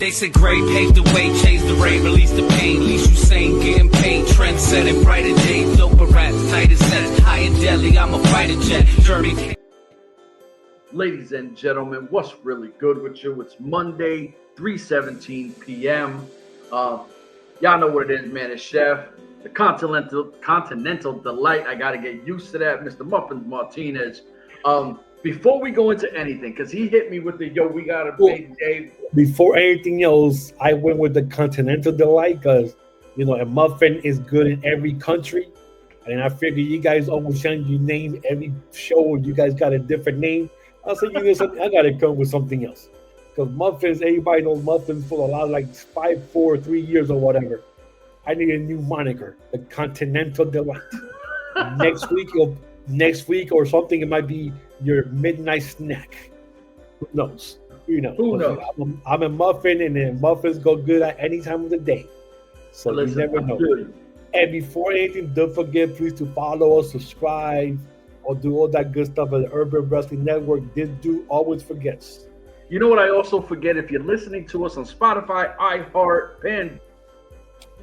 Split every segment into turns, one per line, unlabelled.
Jason Gray paved the way, changed the rain, released the pain. Least you sane, getting paid, trend setting, brighter days, doper raps, tight as set, high and deadly. I'm a fighter jet, journey.
Ladies and gentlemen, what's really good with you? It's Monday, 3:17 p.m. Y'all know what it is, man. It's Chef, the Continental Delight. I got to get used to that, Mr. Muffins Martinez. Before we go into anything, because he hit me with the, we got to pay Dave.
Before anything else, I went with the Continental Delight because, a muffin is good in every country. And I figured you guys always change your name every show. You guys got a different name. I said, something, I got to come with something else. Because muffins, everybody knows muffins for a lot, like 5, 4, 3 years or whatever. I need a new moniker, the Continental Delight. Next week or something, it might be your midnight snack. Who knows? Who knows? I'm a muffin, and then muffins go good at any time of the day. So you never know. And before anything, don't forget, please, to follow us, subscribe, or do all that good stuff at the Urban Wrestling Network. This dude always forgets.
You know what I also forget? If you're listening to us on Spotify, iHeart,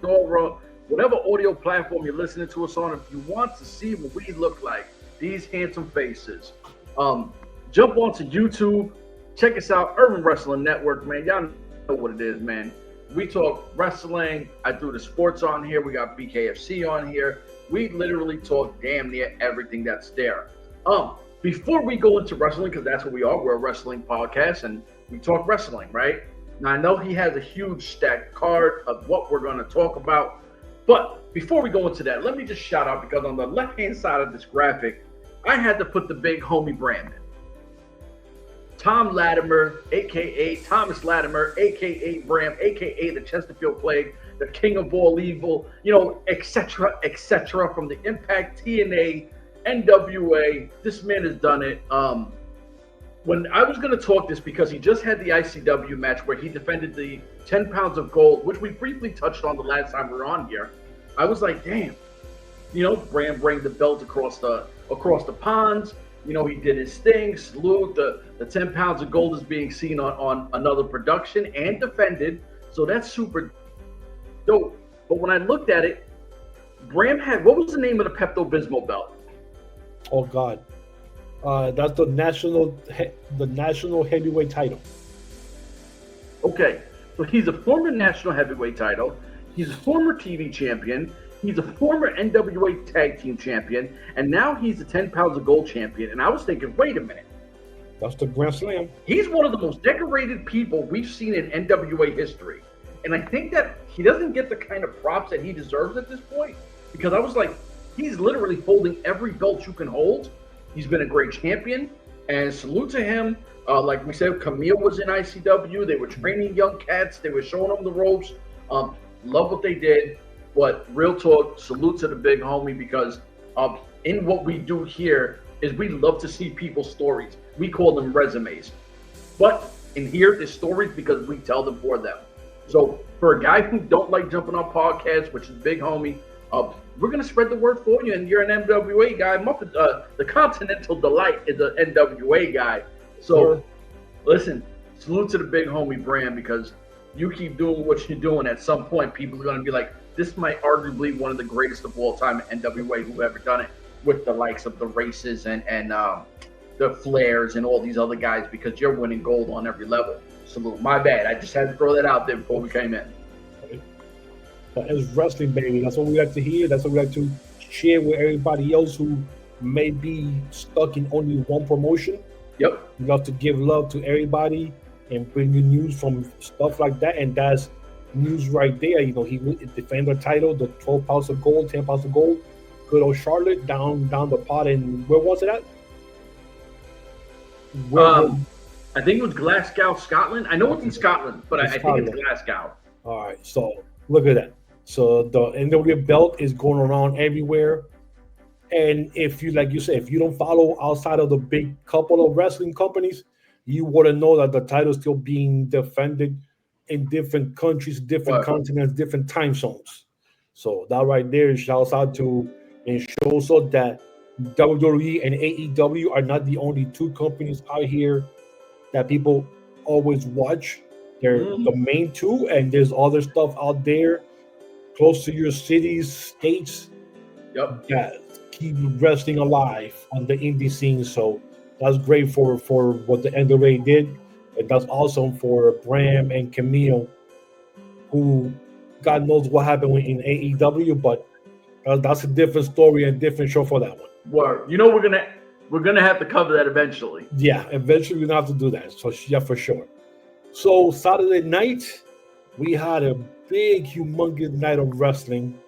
Pandora, whatever audio platform you're listening to us on, if you want to see what we look like, these handsome faces, jump onto YouTube, check us out, Urban Wrestling Network, man. Y'all know what it is, man. We talk wrestling. I do the sports on here. We got BKFC on here. We literally talk damn near everything that's there. Before we go into wrestling, because that's what we are, we're a wrestling podcast, and we talk wrestling, right? Now, I know he has a huge stacked card of what we're going to talk about, but before we go into that, let me just shout out, because on the left-hand side of this graphic, I had to put the big homie Brandon. Tom Latimer, a.k.a. Thomas Latimer, a.k.a. Bram, a.k.a. the Chesterfield Plague, the king of all evil, etc., etc., from the Impact, TNA, N.W.A. This man has done it. When I was going to talk this, because he just had the ICW match where he defended the 10 pounds of gold, which we briefly touched on the last time we were on here, I was like, damn, Bram bring the belt across the ponds. He did his thing, salute. The 10 pounds of gold is being seen on another production and defended. So that's super dope. But when I looked at it, Bram had, what was the name of the Pepto-Bismol belt?
Oh God, that's the national heavyweight title.
Okay, so he's a former national heavyweight title. He's a former TV champion. He's a former N.W.A. tag team champion, and now he's the 10 pounds of gold champion. And I was thinking, wait a minute,
that's the Grand Slam.
He's one of the most decorated people we've seen in N.W.A. history, and I think that he doesn't get the kind of props that he deserves at this point, because I was like, he's literally holding every belt you can hold. He's been a great champion, and salute to him. Like we said, Camille was in ICW. They were training young cats. They were showing them the ropes. Love what they did. But real talk, salute to the big homie, because in what we do here is we love to see people's stories. We call them resumes. But in here, there's stories because we tell them for them. So for a guy who don't like jumping on podcasts, which is big homie, we're going to spread the word for you, and you're an N.W.A. guy. The Continental Delight is an N.W.A. guy. So, listen, salute to the big homie Bram, because you keep doing what you're doing. At some point, people are going to be like, this might arguably one of the greatest of all time at N.W.A. who ever done it, with the likes of the Races and the Flairs and all these other guys, because you're winning gold on every level. Salute. My bad. I just had to throw that out there before we came in.
It's wrestling, baby. That's what we like to hear. That's what we like to share with everybody else who may be stuck in only one promotion.
Yep.
We love to give love to everybody and bring you news from stuff like that. And that's news right there. He defended the title, the 12 pounds of gold, 10 pounds of gold. Good old Charlotte down the pot. And where was it at?
I think it was Glasgow, Scotland. I know it's in Scotland, but I think it's Glasgow.
All right. So look at that. So the NWA belt is going around everywhere. And if you, like you said, if you don't follow outside of the big couple of wrestling companies, you wouldn't know that the title is still being defended in different countries, different continents, different time zones. So that right there shouts out to and shows us that WWE and AEW are not the only two companies out here that people always watch. They're the main two, and there's other stuff out there close to your cities, states that keep wrestling alive on the indie scene. So that's great for what the N.W.A did, and that's awesome for Bram and Camille, who God knows what happened in AEW, but that's a different story and different show for that one.
Word. You know, we're gonna have to cover that eventually.
Yeah, eventually we're gonna have to do that. So yeah, for sure. So Saturday night, we had a big, humongous night of wrestling.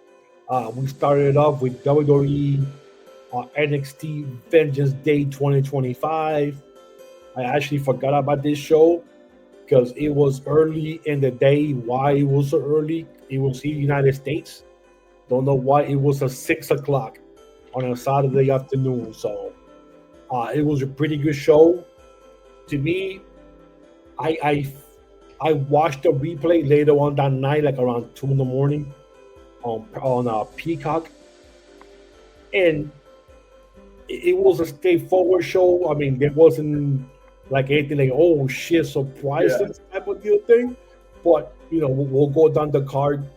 We started off with WWE NXT Vengeance Day 2025. I actually forgot about this show because it was early in the day. Why it was so early? It was here in the United States. Don't know why it was at 6 o'clock on a Saturday afternoon. So it was a pretty good show. To me, I watched the replay later on that night, like around 2 in the morning on Peacock. And it was a straightforward show. I mean, there wasn't like anything like, oh shit, surprises type of deal thing. But, you know, we'll go down the card.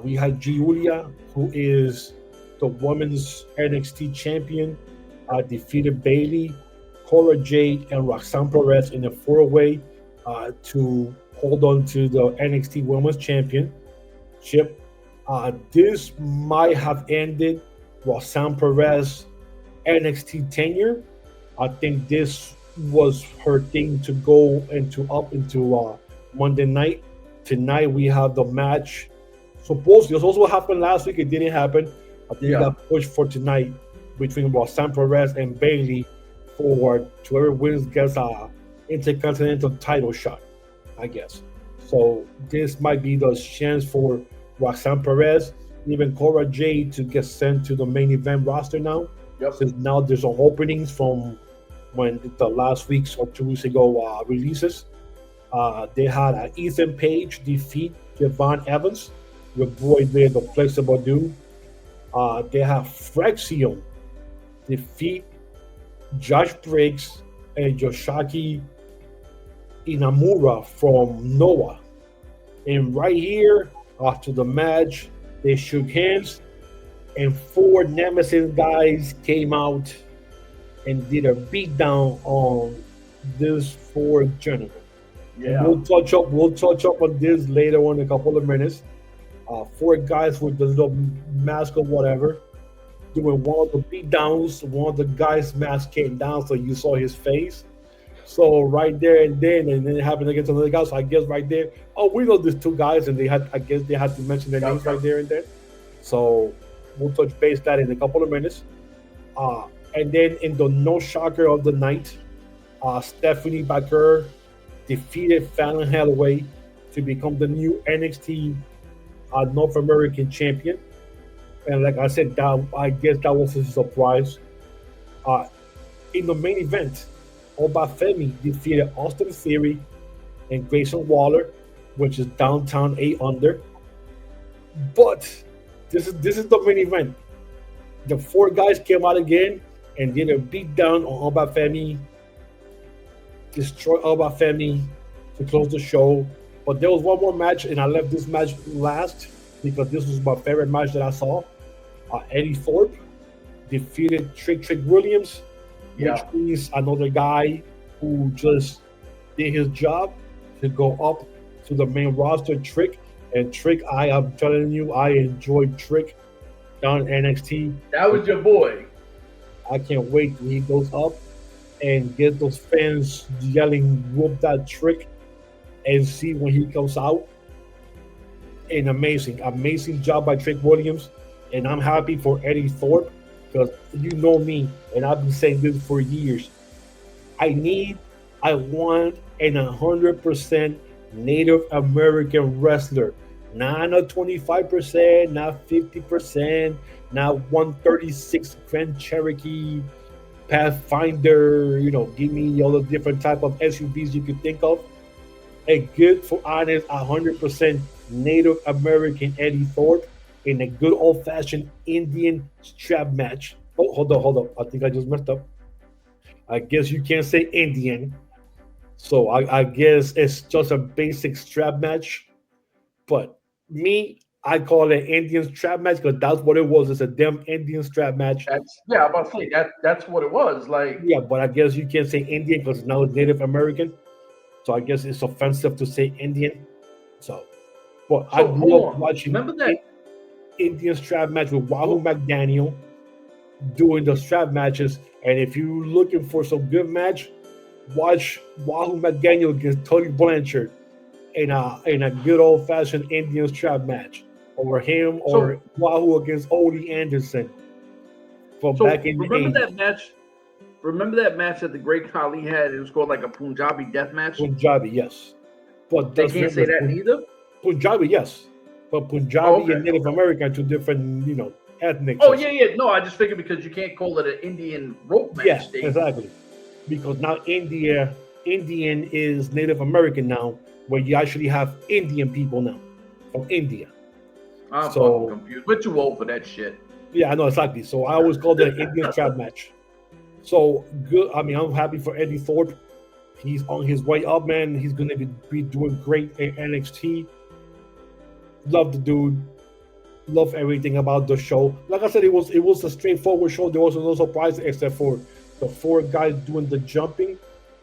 We had Giulia, who is the women's NXT champion, defeated Bayley, Cora Jade, and Roxanne Perez in a 4-way to hold on to the NXT Women's Championship. This might have ended Roxanne Perez NXT tenure. I think this was her thing to go into Monday night. Tonight we have the match. Supposedly, it was also what happened last week. It didn't happen. I think it got pushed for tonight between Roxanne Perez and Bayley for whoever wins gets a intercontinental title shot, I guess. So this might be the chance for Roxanne Perez, even Cora Jade, to get sent to the main event roster now. Since now there's some openings from when the last week's or 2 weeks ago releases. They had Ethan Page defeat Javon Evans, your boy there, the flexible dude. They have Frexion defeat Josh Briggs and Yoshaki Inamura from N.W.A. And right here, after the match, they shook hands, and 4 Nemesis guys came out and did a beatdown on this 4 gentlemen. Yeah. We'll touch up on this later on in a couple of minutes. 4 guys with the little mask or whatever doing one of the beatdowns. One of the guys' mask came down, so you saw his face. So right there and then it happened against another guy. So I guess right there, we know these 2 guys, and I guess they had to mention their names right there and then. So we'll touch base that in a couple of minutes. And then in the no shocker of the night, Stephanie Baker defeated Fallon Holloway to become the new NXT North American champion. And like I said, I guess that was a surprise. In the main event, Obafemi defeated Austin Theory and Grayson Waller, which is downtown 8 under. But this is the main event. The 4 guys came out again and did a beat down on Obafemi, destroy Obafemi to close the show. But there was one more match, and I left this match last because this was my favorite match that I saw. Eddie Thorpe defeated Trick Williams, which means another guy who just did his job to go up to the main roster. Trick, I am telling you, I enjoyed Trick down in NXT.
That was your boy.
I can't wait till he goes up and get those fans yelling, "Whoop that Trick," and see when he comes out. An amazing job by Trick Williams. And I'm happy for Eddie Thorpe because you know me, and I've been saying this for years. I want an 100% Native American wrestler. Not a 25%, not 50%, not 136 Grand Cherokee, Pathfinder, give me all the different type of SUVs you could think of. A good, for honest, 100% Native American Eddie Thorpe in a good old-fashioned Indian strap match. Oh, hold up. I think I just messed up. I guess you can't say Indian. So I guess it's just a basic strap match. But me, I call it Indian strap match because that's what it was. It's a damn Indian strap match.
I'm about to say that's what it was. Like,
Yeah, but I guess you can't say Indian because now it's Native American. So I guess it's offensive to say Indian. So, but I grew up watching
Remember that
Indian strap match with Wahoo McDaniel doing the strap matches. And if you're looking for some good match, watch Wahoo McDaniel against Tully Blanchard in a good old fashioned Indian strap match, or him or Wahoo against Odie Anderson from back in the 80s.
Remember that match that the Great Khali had? It was called like a Punjabi death match.
Punjabi, yes. But
they can't say that neither.
Punjabi, yes. But Punjabi and Native American are two different, ethnic.
Oh yeah. No, I just figured because you can't call it an Indian rope match.
Yeah, exactly. Because now Indian is Native American now, where you actually have Indian people now from India.
I'm fucking confused. But too old for that shit.
Yeah, I know exactly. So I always called it an Indian trap match. So good. I mean, I'm happy for Eddie Thorpe. He's on his way up, man. He's gonna be doing great at NXT. Love the dude. Love everything about the show. Like I said, it was a straightforward show. There was no surprise except for the 4 guys doing the jumping.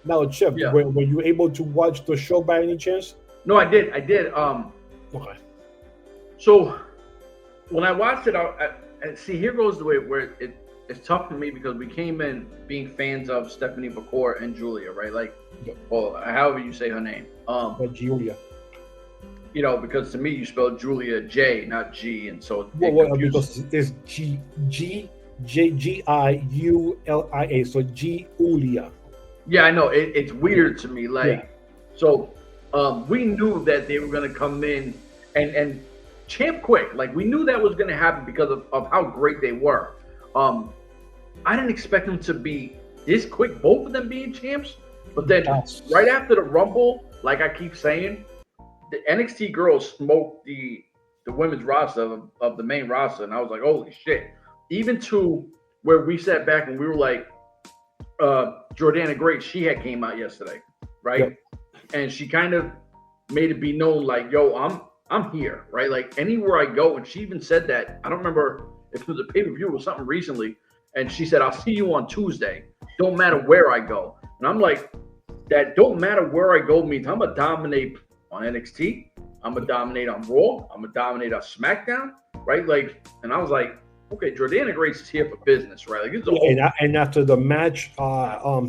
Now, Chef, were you able to watch the show by any chance?
No, I did.
Okay.
So when I watched it, I see, here goes the way where it's tough for me because we came in being fans of Stephanie McCourt and Julia, right? Like, well, however you say her name.
Julia.
Because to me you spelled Julia J, not G, and so
because it's Giulia, so Giulia.
Yeah, I know. It's weird to me. So we knew that they were going to come in and champ quick. Like, we knew that was going to happen because of how great they were. I didn't expect them to be this quick, both of them being champs. But then right after the Rumble, like I keep saying, the NXT girls smoked the women's roster of the main roster. And I was like, holy shit. Even to where we sat back and we were like, Jordana Grace, she had came out yesterday, right? Yep. And she kind of made it be known, like, yo, I'm here, right? Like, anywhere I go, and she even said that, I don't remember if it was a pay-per-view or something recently, and she said, I'll see you on Tuesday. Don't matter where I go. And I'm like, that don't matter where I go means I'm gonna dominate on NXT, I'm gonna dominate on Raw, I'm gonna dominate on SmackDown, right? Like, and I was like, okay, Jordana Grace is here for business, right? Like,
and after the match,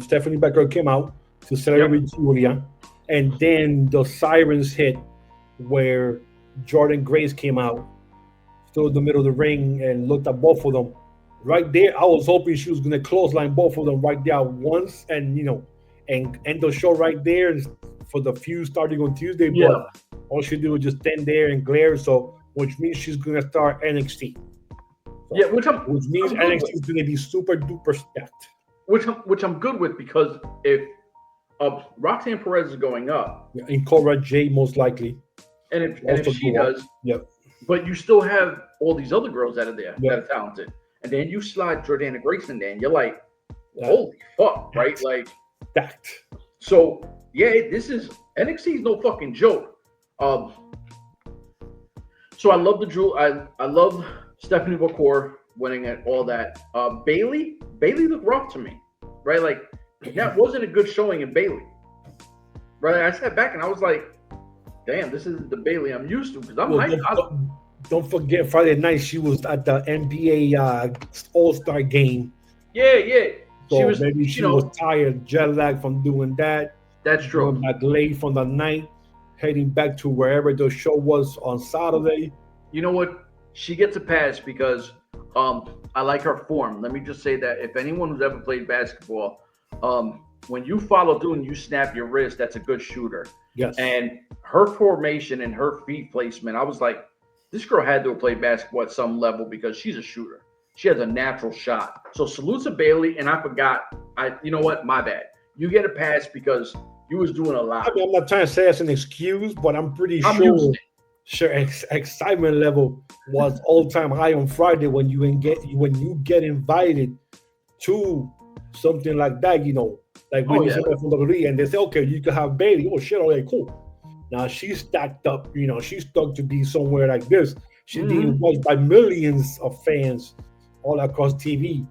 Stephanie Becker came out to celebrate Julia, and then the sirens hit where Jordan Grace came out, stood in the middle of the ring and looked at both of them. Right there, I was hoping she was gonna clothesline both of them right there once, and and end the show right there for the feud starting on Tuesday. But all she did was just stand there and glare. So, which means she's gonna start NXT. So,
which
means NXT is going to be super duper stacked.
Which I'm good with, because if Roxanne Perez is going up,
and Cora J most likely,
and if she does, but you still have all these other girls that are there that are talented, and then you slide Jordana Grace in there, and you're like, holy fuck, right? Like,
stacked.
So this is NXT is no fucking joke. So I love I love Stephanie McCourt winning at all that. Bailey looked rough to me, right? Like, that wasn't a good showing in Bailey, right? I sat back and I was like, damn, this isn't the Bailey I'm used to, because
don't forget Friday night she was at the NBA All-Star game.
Yeah.
So maybe she was tired, jet lag from doing that.
That's true.
Back late from the night, heading back to wherever the show was on Saturday.
You know what? She gets a pass because I like her form. Let me just say that if anyone who's ever played basketball, when you follow through and you snap your wrist, that's a good shooter.
Yes.
And her formation and her feet placement, I was like, this girl had to have played basketball at some level because she's a shooter. She has a natural shot. So salute to Bailey, and I forgot. You know what? My bad. You get a pass because you was doing a lot.
I mean, I'm not trying to say that's an excuse, but I'm pretty sure excitement level was all-time high on Friday when you get invited to something like that, like when you somebody from WWE and they say, okay, you can have Bailey. Oh shit, okay, cool. Now she's stacked up, she's stuck to be somewhere like this. She's being watched by millions of fans all across TV,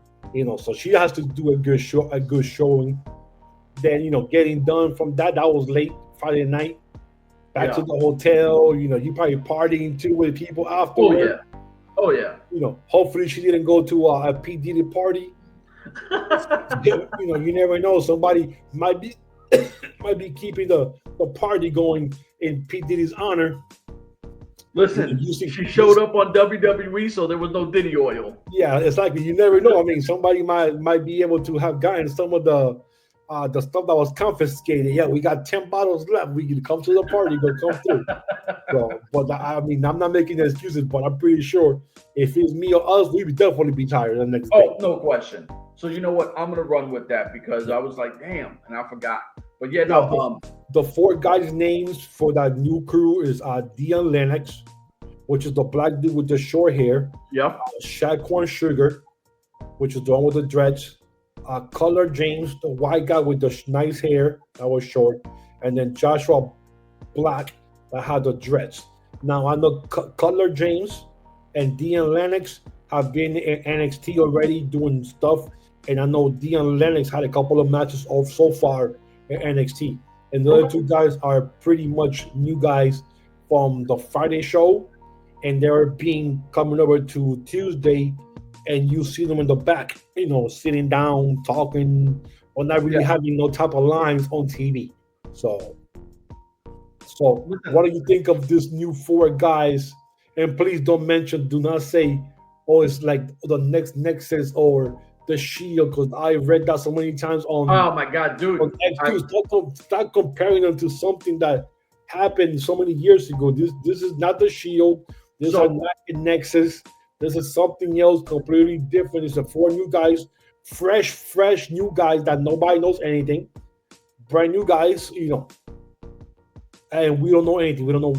so she has to do a good showing. Then, getting done from that was late Friday night. Back to the hotel, you probably partying too with people afterwards.
Oh yeah.
Hopefully she didn't go to a P. Diddy party. You never know. Somebody might be keeping the party going in P. Diddy's honor.
Listen, she showed up on WWE, so there was no Diddy oil.
Yeah, it's like you never know. I mean, somebody might be able to have gotten some of the stuff that was confiscated. Yeah, we got 10 bottles left. We can come to the party, but come through. So, but I mean, I'm not making excuses, but I'm pretty sure if it's me or us, we would definitely be tired the next day.
Oh, no question. So you know what? I'm gonna run with that because I was like, damn, and I forgot. But yeah,
the 4 guys' names for that new crew is Dion Lennox, which is the black dude with the short hair.
Yep.
Shaquan Sugar, which is the one with the dreads. Color James, the white guy with the nice hair that was short, and then Joshua Black that had the dreads. Now I know Color James and Dion Lennox have been in NXT already doing stuff, and I know Dion Lennox had a couple of matches so far in NXT, and the other 2 guys are pretty much new guys from the Friday show, and they're coming over to Tuesday. And you see them in the back, sitting down, talking, or not really having no type of lines on TV. So what do you think of this new 4 guys? And please do not say, oh, it's like the next Nexus or the Shield, because I read that so many times on.
Oh my God, dude!
Stop comparing them to something that happened so many years ago. This is not the Shield. This is not the Nexus. This is something else completely different. It's 4 new guys, fresh new guys that nobody knows anything. Brand new guys, and we don't know anything. We don't know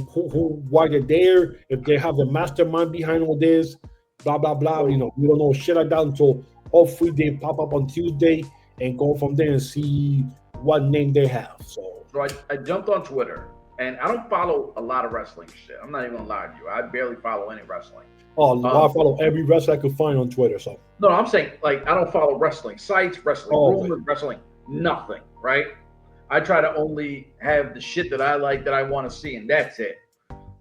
why they're there, if they have the mastermind behind all this, blah, blah, blah. We don't know shit like that until hopefully they pop up on Tuesday and go from there and see what name they have. So
I jumped on Twitter, and I don't follow a lot of wrestling shit. I'm not even gonna lie to you. I barely follow any wrestling.
Oh, I follow every wrestler I could find on Twitter. So
no, I'm saying like I don't follow wrestling sites, wrestling rumors, wrestling nothing. Right? I try to only have the shit that I like, that I want to see, and that's it.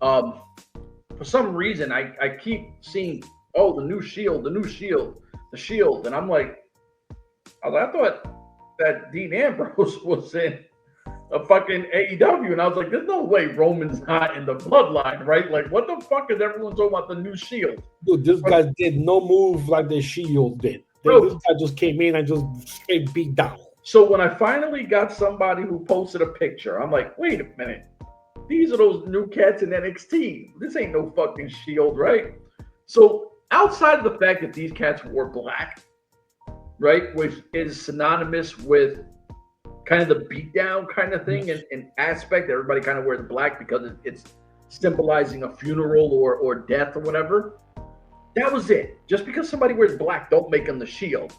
For some reason, I keep seeing the new Shield, the Shield, and I'm like, I thought that Dean Ambrose was in a fucking AEW, and I was like, there's no way Roman's not in the bloodline, right? Like, what the fuck is everyone talking about the new Shield?
Dude, this guy did no move like the Shield did. This guy just came in and just straight beat down.
So when I finally got somebody who posted a picture, I'm like, wait a minute. These are those new cats in NXT. This ain't no fucking Shield, right? So outside of the fact that these cats wore black, right, which is synonymous with kind of the beatdown kind of thing and aspect. Everybody kind of wears black because it's symbolizing a funeral or death or whatever. That was it. Just because somebody wears black, don't make them the Shield.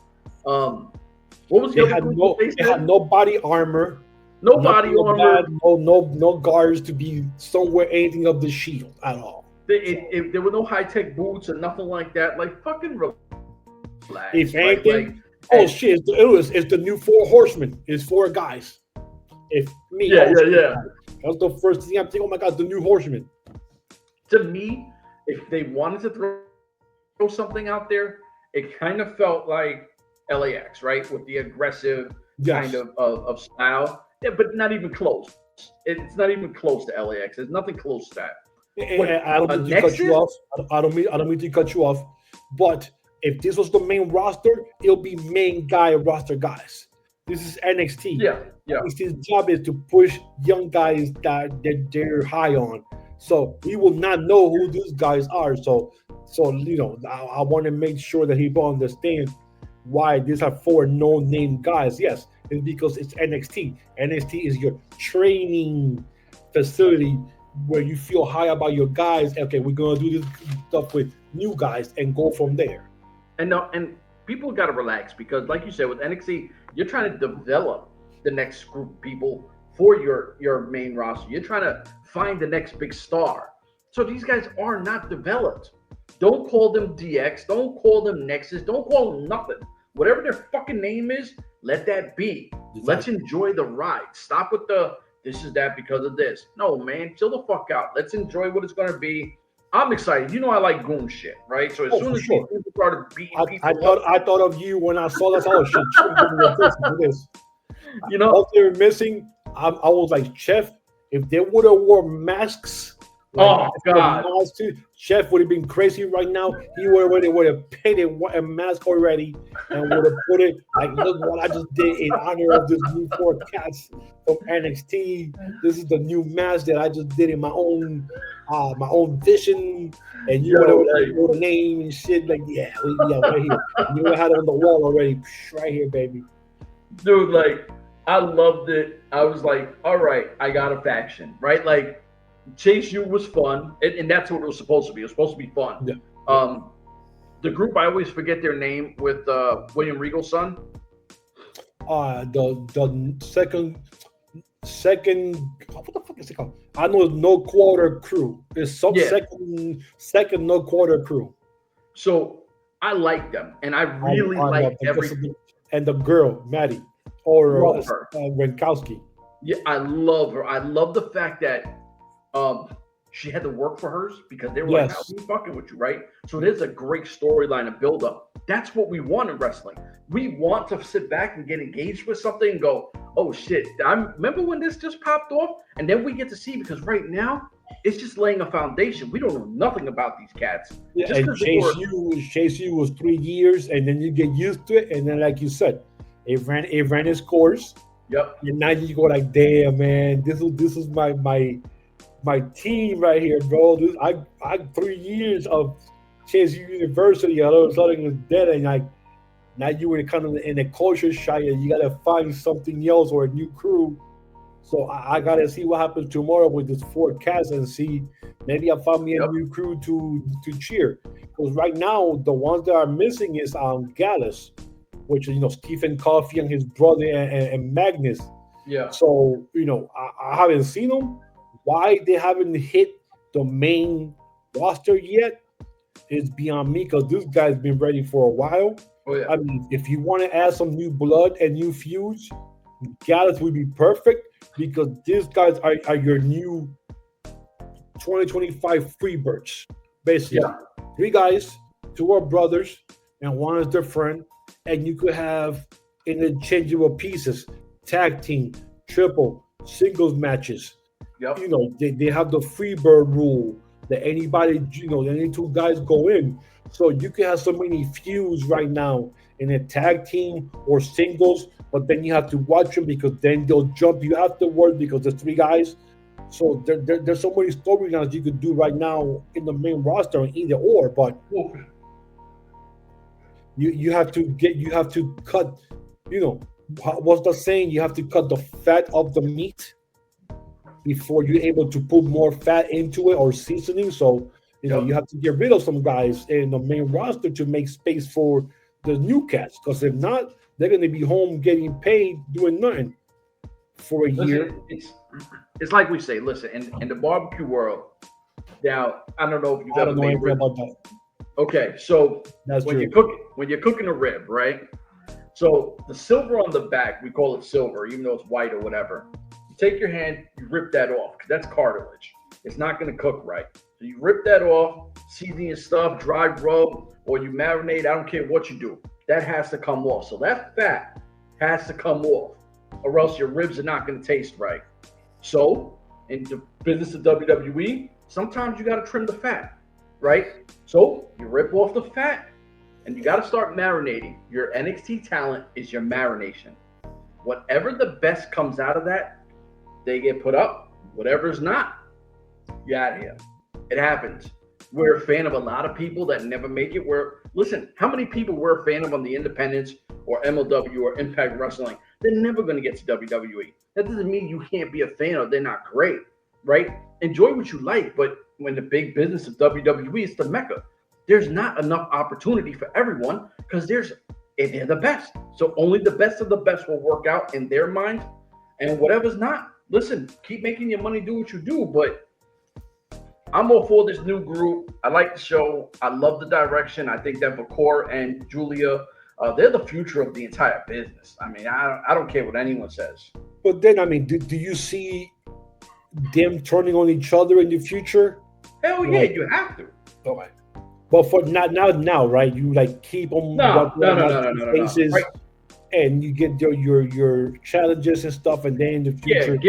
What was
they had no body armor.
No body armor.
No guards to be somewhere anything of the Shield at all.
There were no high-tech boots or nothing like that. Like fucking relax.
If anything, shit! It's the new 4 horsemen. It's 4 guys. If me, that's the first thing I'm thinking. Oh my God, the new horsemen.
To me, if they wanted to throw something out there, it kind of felt like LAX, right, with the aggressive kind of style. Yeah, but not even close. It's not even close to LAX. There's nothing close to that.
I don't mean to cut you off. I don't mean to cut you off, but if this was the main roster, it'll be main guy roster guys. This is NXT.
Yeah.
NXT's job is to push young guys that they're high on. So we will not know who these guys are. So I want to make sure that people understand why these are 4 no-name guys. Yes, it's because it's NXT. NXT is your training facility where you feel high about your guys. Okay, we're gonna do this stuff with new guys and go from there.
And people got to relax because, like you said, with NXT, you're trying to develop the next group of people for your main roster. You're trying to find the next big star. So these guys are not developed. Don't call them DX. Don't call them Nexus. Don't call them nothing. Whatever their fucking name is, let that be. Exactly. Let's enjoy the ride. Stop with the this is that because of this. No, man, chill the fuck out. Let's enjoy what it's going to be. I'm excited. You know I like goon shit, right? So as soon as people started beating people
I thought of you when I saw that. Oh, shit. This.
You know,
what they were missing, I was like, Chef, if they would have wore masks,
like, God,
Chef would have been crazy right now. He would have painted a mask already and would have put it like, look what I just did in honor of this new 4 cats from NXT. This is the new mask that I just did in my own vision, and you would have put a name and shit. Like, yeah, right here. You would have had it on the wall already, right here, baby.
Dude, like, I loved it. I was like, all right, I got a faction, right? Like, Chase U was fun, and that's what it was supposed to be. It was supposed to be fun. Yeah. The group, I always forget their name, with William Regal's son.
The second, what the fuck is it called? I know it's No Quarter Crew. It's some second No Quarter Crew.
So I like them, and I really like everything.
And the girl, Maddie, or Winkowski.
Yeah, I love her. I love the fact that she had to work for hers because they were like, "How we fucking with you," right? So there's a great storyline to build up. That's what we want in wrestling. We want to sit back and get engaged with something and go, "Oh shit, I remember when this just popped off," and then we get to see, because right now it's just laying a foundation. We don't know nothing about these cats.
Yeah, and Chase U was 3 years, and then you get used to it, and then like you said, it ran its course.
Yep.
And now you go like, damn, man, this is my team right here, bro. I 3 years of Chase U University, all of a sudden it's dead, and like now you were kind of in a culture shock, and you gotta find something else or a new crew. So I gotta see what happens tomorrow with this 4 cast and see, maybe I find me a new crew to cheer. Because right now the ones that are missing is Gallus, which is Stephen Coffey and his brother and Magnus.
Yeah.
So I haven't seen them. Why they haven't hit the main roster yet is beyond me, because this guy's been ready for a while.
Oh, yeah.
I mean, if you want to add some new blood and new feuds, Gallus would be perfect, because these guys are your new 2025 Freebirds, basically. Yeah. 3 guys, 2 are brothers, and 1 is their friend, and you could have interchangeable pieces, tag team, triple, singles matches.
Yep.
They have the Freebird rule that anybody, any 2 guys go in. So you can have so many feuds right now in a tag team or singles, but then you have to watch them, because then they'll jump you afterwards because there's 3 guys. So there's so many storylines you could do right now in the main roster, either or. But you have to cut. What's the saying? You have to cut the fat of the meat before you're able to put more fat into it or seasoning. So you have to get rid of some guys in the main roster to make space for the new cats, because if not, they're going to be home getting paid doing nothing for a year.
It's like we say, listen, in the barbecue world, now, I don't know if you've ever made ribs. About that. Okay, so when you're cooking a rib, right? So the silver on the back, we call it silver, even though it's white or whatever. You take your hand, you rip that off, because that's cartilage. It's not going to cook right. So you rip that off, season your stuff, dry rub, or you marinate. I don't care what you do. That has to come off. So that fat has to come off, or else your ribs are not going to taste right. So in the business of WWE, sometimes you got to trim the fat, right? So you rip off the fat, and you got to start marinating. Your NXT talent is your marination. Whatever the best comes out of that, they get put up. Whatever's not, you're out of here. It happens. We're a fan of a lot of people that never make it. Listen, how many people we're a fan of on the independents or MLW or Impact Wrestling? They're never going to get to WWE. That doesn't mean you can't be a fan or they're not great, right? Enjoy what you like, but when the big business of WWE is the Mecca, there's not enough opportunity for everyone, because there's they're the best. So only the best of the best will work out in their mind. And whatever's not, listen, keep making your money, do what you do. But I'm all for this new group. I like the show. I love the direction. I think that Ikuro and Julia, they're the future of the entire business. I mean, I don't care what anyone says.
But then, I mean, do you see them turning on each other in the future?
Hell yeah, you have to.
Okay. But for not now, right? You like keep them
no.
faces,
right.
And you get your challenges and stuff, and then in the future,
yeah,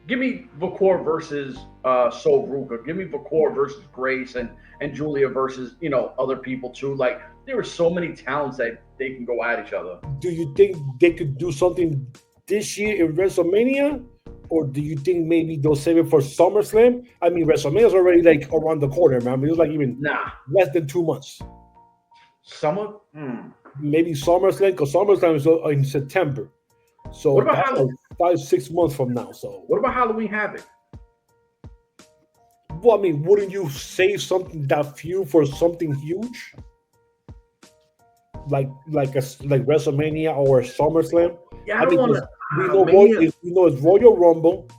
give me Ikuro versus Sol Ruka. Give me Ikuro versus Grace and Julia versus other people too. Like there are so many talents that they can go at each other.
Do you think they could do something this year in WrestleMania? Or do you think maybe they'll save it for SummerSlam? I mean, WrestleMania is already like around the corner, man. I mean, it's like even less than 2 months. Maybe SummerSlam, because SummerSlam is in September. So
what about
that's like 5-6 months from now. So
what about Halloween Havoc?
Well, I mean, wouldn't you save something that few for something huge? Like WrestleMania or SummerSlam?
Yeah, I don't want to.
We know it's Royal Rumble,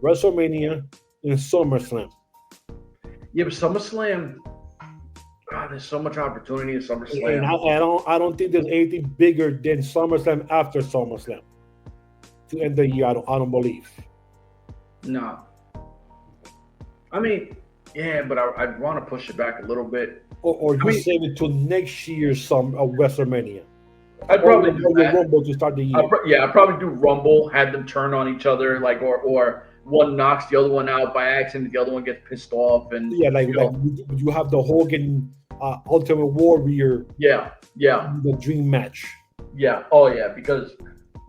WrestleMania, and SummerSlam.
Yeah, but SummerSlam, there's so much opportunity in SummerSlam.
And I don't think there's anything bigger than SummerSlam after SummerSlam to end the year. I don't believe.
No. I mean, yeah, but I'd want to push it back a little bit.
Or save it to next year's WrestleMania.
I'd probably do that.
Rumble to start the year.
I'd probably do Rumble, have them turn on each other, like or one knocks the other one out by accident, the other one gets pissed off, and
you have the Hogan Ultimate Warrior.
Yeah.
The dream match.
Yeah. Oh yeah, because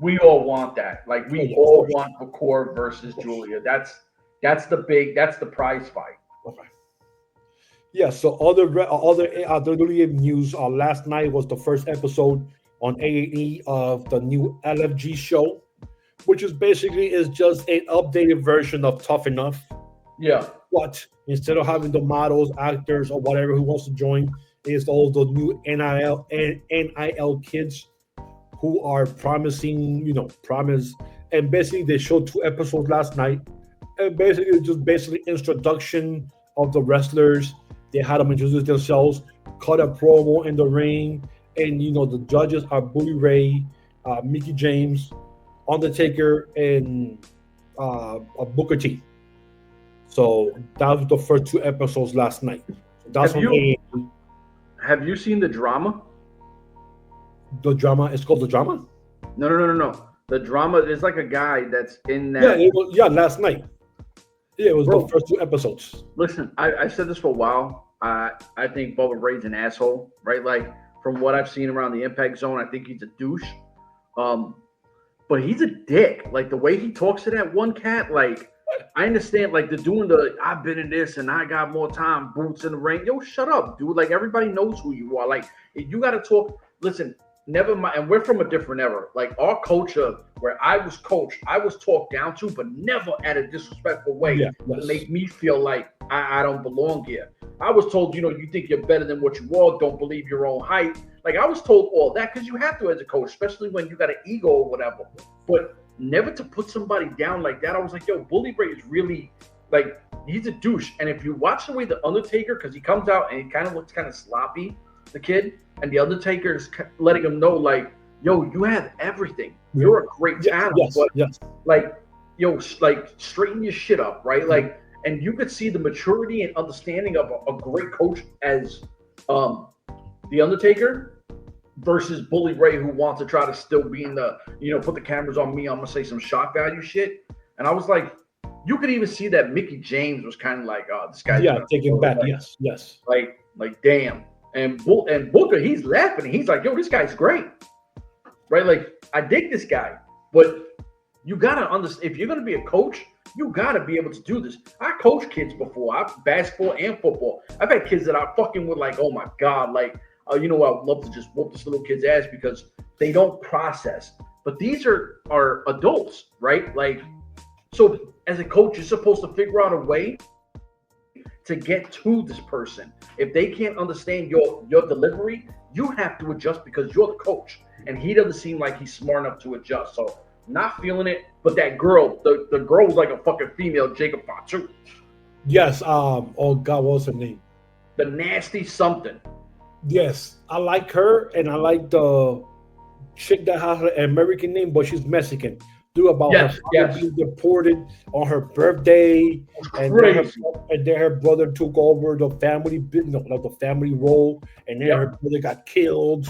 we all want that. Like we all want Ikuro versus Julia. That's the prize fight.
Okay. Yeah. So other WWE news. Last night was the first episode on A&E of the new LFG show, which is basically just an updated version of Tough Enough.
Yeah.
But instead of having the models, actors, or whatever who wants to join, it's all the new NIL kids who are promising, and basically they showed 2 episodes last night, and basically introduction of the wrestlers. They had them introduce themselves, cut a promo in the ring. And the judges are Bully Ray, Mickie James, Undertaker, and Booker T. So that was the first 2 episodes last night. That's
Have you seen the drama?
The drama? It's called the drama?
No. The drama is like a guy that's in that.
Last night. Yeah, it was the first 2 episodes.
Listen, I said this for a while. I think Bubba Ray's an asshole, right? Like. From what I've seen around the Impact Zone, I think he's a douche. But he's a dick. Like the way he talks to that one cat, like I understand, like they're doing I've been in this and I got more time, boots in the ring. Yo, shut up, dude. Like everybody knows who you are. Like if you gotta talk, listen, never mind. And we're from a different era. Like our culture, where I was coached, I was talked down to, but never at a disrespectful way to make me feel like I don't belong here. I was told, you think you're better than what you are, don't believe your own height. Like I was told all that because you have to as a coach, especially when you got an ego or whatever. But never to put somebody down like that. I was like, yo, Bully Ray is really like, he's a douche. And if you watch the way the Undertaker, because he comes out and he kind of looks kind of sloppy, the kid, and the Undertaker is letting him know, like, yo, you have everything. You're a great talent. Like, yo, like straighten your shit up, right? Like, and you could see the maturity and understanding of a great coach as the Undertaker versus Bully Ray, who wants to try to still be in the, put the cameras on me. I'm gonna say some shock value shit. And I was like, you could even see that Mickie James was kind of like, oh, this guy's
taking back.
Like,
yes.
Like damn. And Booker, he's laughing. He's like, yo, this guy's great, right? Like I dig this guy, but you gotta understand, if you're gonna be a coach, you gotta be able to do this. I coached kids before. I've basketball and football. I've had kids that I fucking would like, oh my God, like, I would love to just whoop this little kid's ass because they don't process. But these are adults, right? Like, so as a coach, you're supposed to figure out a way to get to this person. If they can't understand your delivery, you have to adjust because you're the coach. And he doesn't seem like he's smart enough to adjust. So not feeling it. But that girl, the girl was like a fucking female Jacob Fatu.
Yes. Oh God, what's her name?
The nasty something.
Yes, I like her, and I like the chick that has her American name, but she's Mexican. Dude, about her father being deported on her birthday, and then her brother took over the family business, like the family role, and then her brother got killed.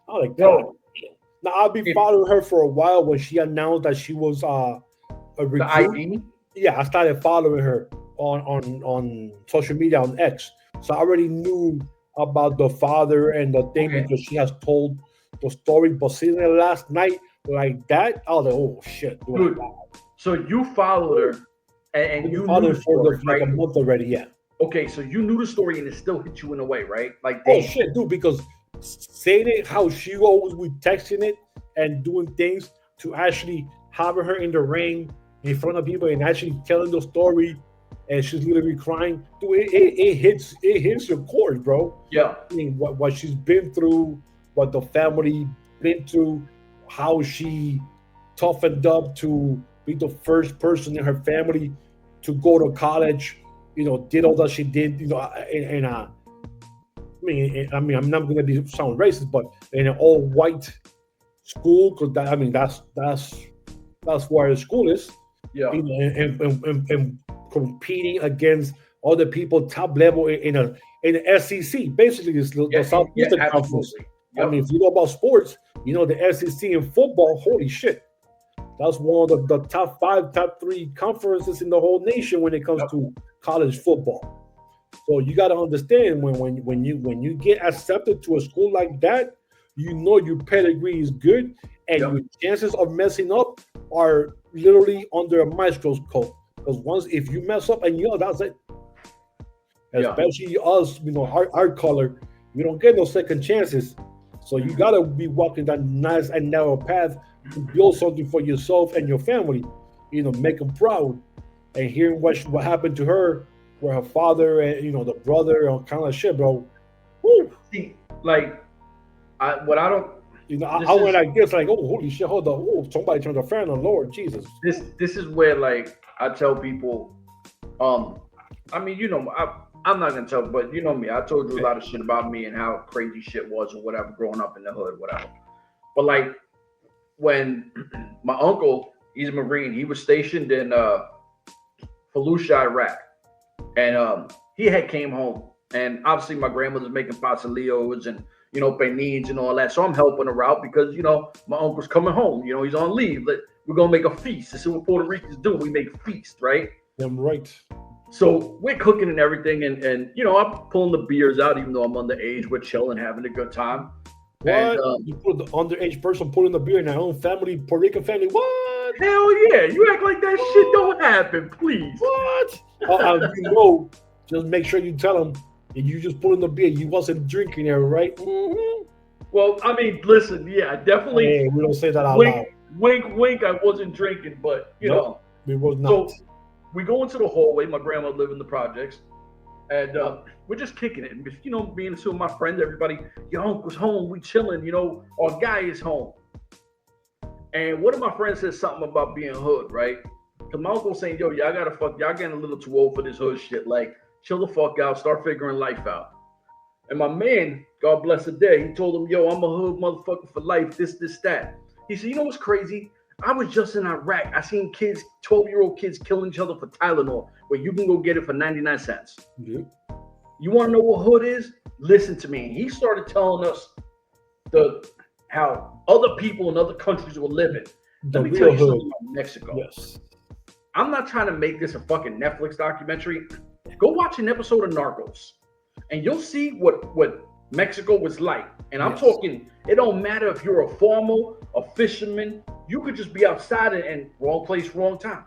I'm like, God. Now I've been following her for a while. When she announced that she was a recruit,
the ID?
Yeah, I started following her on social media on X, so I already knew about the father and the thing because she has told the story. But seeing it last night like that, I was like, oh shit.
Dude, so you followed her and you
followed
knew
her for
story,
like a month already, yeah.
Okay, so you knew the story and it still hit you in a way, right? Like,
oh shit, dude, because saying it how she always was texting it and doing things to actually having her in the ring in front of people and actually telling the story, and she's literally crying. Dude, it hits your core, bro.
Yeah.
I mean, what she's been through, what the family been through, how she toughened up to be the first person in her family to go to college, did all that she did, and I mean, I'm not going to sound racist, but in an all-white school, because that's where the school is.
Yeah.
And competing against other people top level in the SEC. Basically, it's the Southeastern Conference. Yep. I mean, if you know about sports, the SEC in football. Holy shit, that's one of the top 5, top 3 conferences in the whole nation when it comes to college football. So you got to understand when you get accepted to a school like that, your pedigree is good, and your chances of messing up are literally under a microscope. Because if you mess up and that's it. Especially us, our color, we don't get no second chances. So you gotta be walking that nice and narrow path to build something for yourself and your family. Make them proud. And hearing what happened to her, where her father and the brother, kind of shit, bro. Woo.
See, like, I don't.
I went like this, like, oh, holy shit, hold on, oh, somebody turned the fan on, Lord Jesus.
This is where, like, I tell people, I mean, I'm not gonna tell, but you know me, I told you a lot of shit about me and how crazy shit was or whatever, growing up in the hood, whatever. But like, when my uncle, he's a Marine, he was stationed in Fallujah, Iraq, and he had came home, and obviously my grandmother's making pastelillos and panins and all that, so I'm helping her out because my uncle's coming home, he's on leave. We're gonna make a feast. This is what Puerto Ricans do. We make a feast, right?
I'm right.
So we're cooking and everything, and I'm pulling the beers out, even though I'm underage. We're chilling, having a good time.
What?
And,
you put the underage person pulling the beer in their own family, Puerto Rican family? What?
Hell yeah! You act like that shit don't happen, please.
What? Just make sure you tell them that you just pulling the beer. You wasn't drinking there, right? Mm-hmm.
Well, I mean, listen, yeah, definitely.
Hey, we don't say that out loud.
Wink, wink. I wasn't drinking, but you know,
we was not.
So we go into the hallway. My grandma lived in the projects, and we're just kicking it. Me and two of my friends, everybody, your uncle's home. We chilling. Our guy is home. And one of my friends said something about being hood, right? Because my uncle saying, yo, y'all getting a little too old for this hood shit. Like, chill the fuck out, start figuring life out. And my man, God bless the day, he told him, yo, I'm a hood motherfucker for life, this, that. He said, you know what's crazy? I was just in Iraq. I seen kids, 12-year-old kids killing each other for Tylenol, where you can go get it for 99 cents. Mm-hmm. You want to know what hood is? Listen to me. He started telling us how other people in other countries were living. Let me tell you something about Mexico.
Yes.
I'm not trying to make this a fucking Netflix documentary. Go watch an episode of Narcos, and you'll see what Mexico was like. And I'm talking, it don't matter if you're a farmer, a fisherman, you could just be outside and wrong place, wrong time,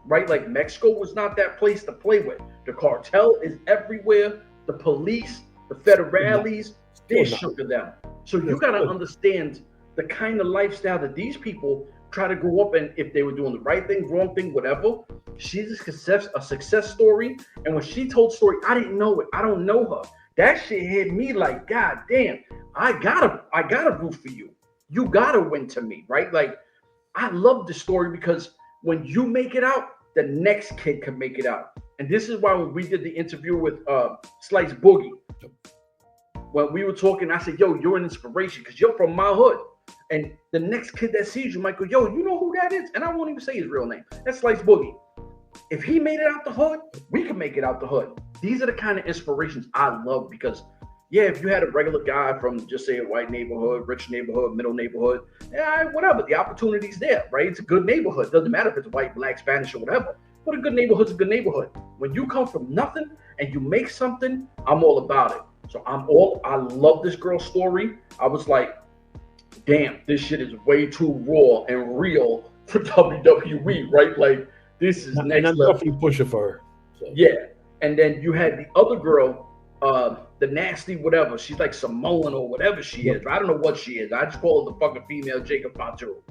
right? Like, Mexico was not that place to play with. The cartel is everywhere. The police, the federales, they're shook to them. So you got to understand the kind of lifestyle that these people try to grow up in. If they were doing the right thing, wrong thing, whatever, She's a success story. And when she told story, I didn't know it. I don't know her. That shit hit me like, God damn, I gotta root for you. You gotta win to me, right? Like, I love the story because when you make it out, the next kid can make it out. And this is why when we did the interview with Slice Boogie, when we were talking, I said, yo, you're an inspiration because you're from my hood. And the next kid that sees you might go, yo, you know who that is? And I won't even say his real name. That's Slice Boogie. If he made it out the hood, we can make it out the hood. These are the kind of inspirations I love because, yeah, if you had a regular guy from just say a white neighborhood, rich neighborhood, middle neighborhood, yeah, whatever, the opportunity's there, right? It's a good neighborhood. Doesn't matter if it's white, black, Spanish, or whatever. But a good neighborhood's a good neighborhood. When you come from nothing and you make something, I'm all about it. So I love this girl's story. I was like, damn, this shit is way too raw and real for WWE, right? Like, this is next level.
Definitely pushing for her. So.
Yeah. And then you had the other girl, the nasty whatever. She's like Samoan or whatever she is. I don't know what she is. I just call her the fucking female Jacob Fatu.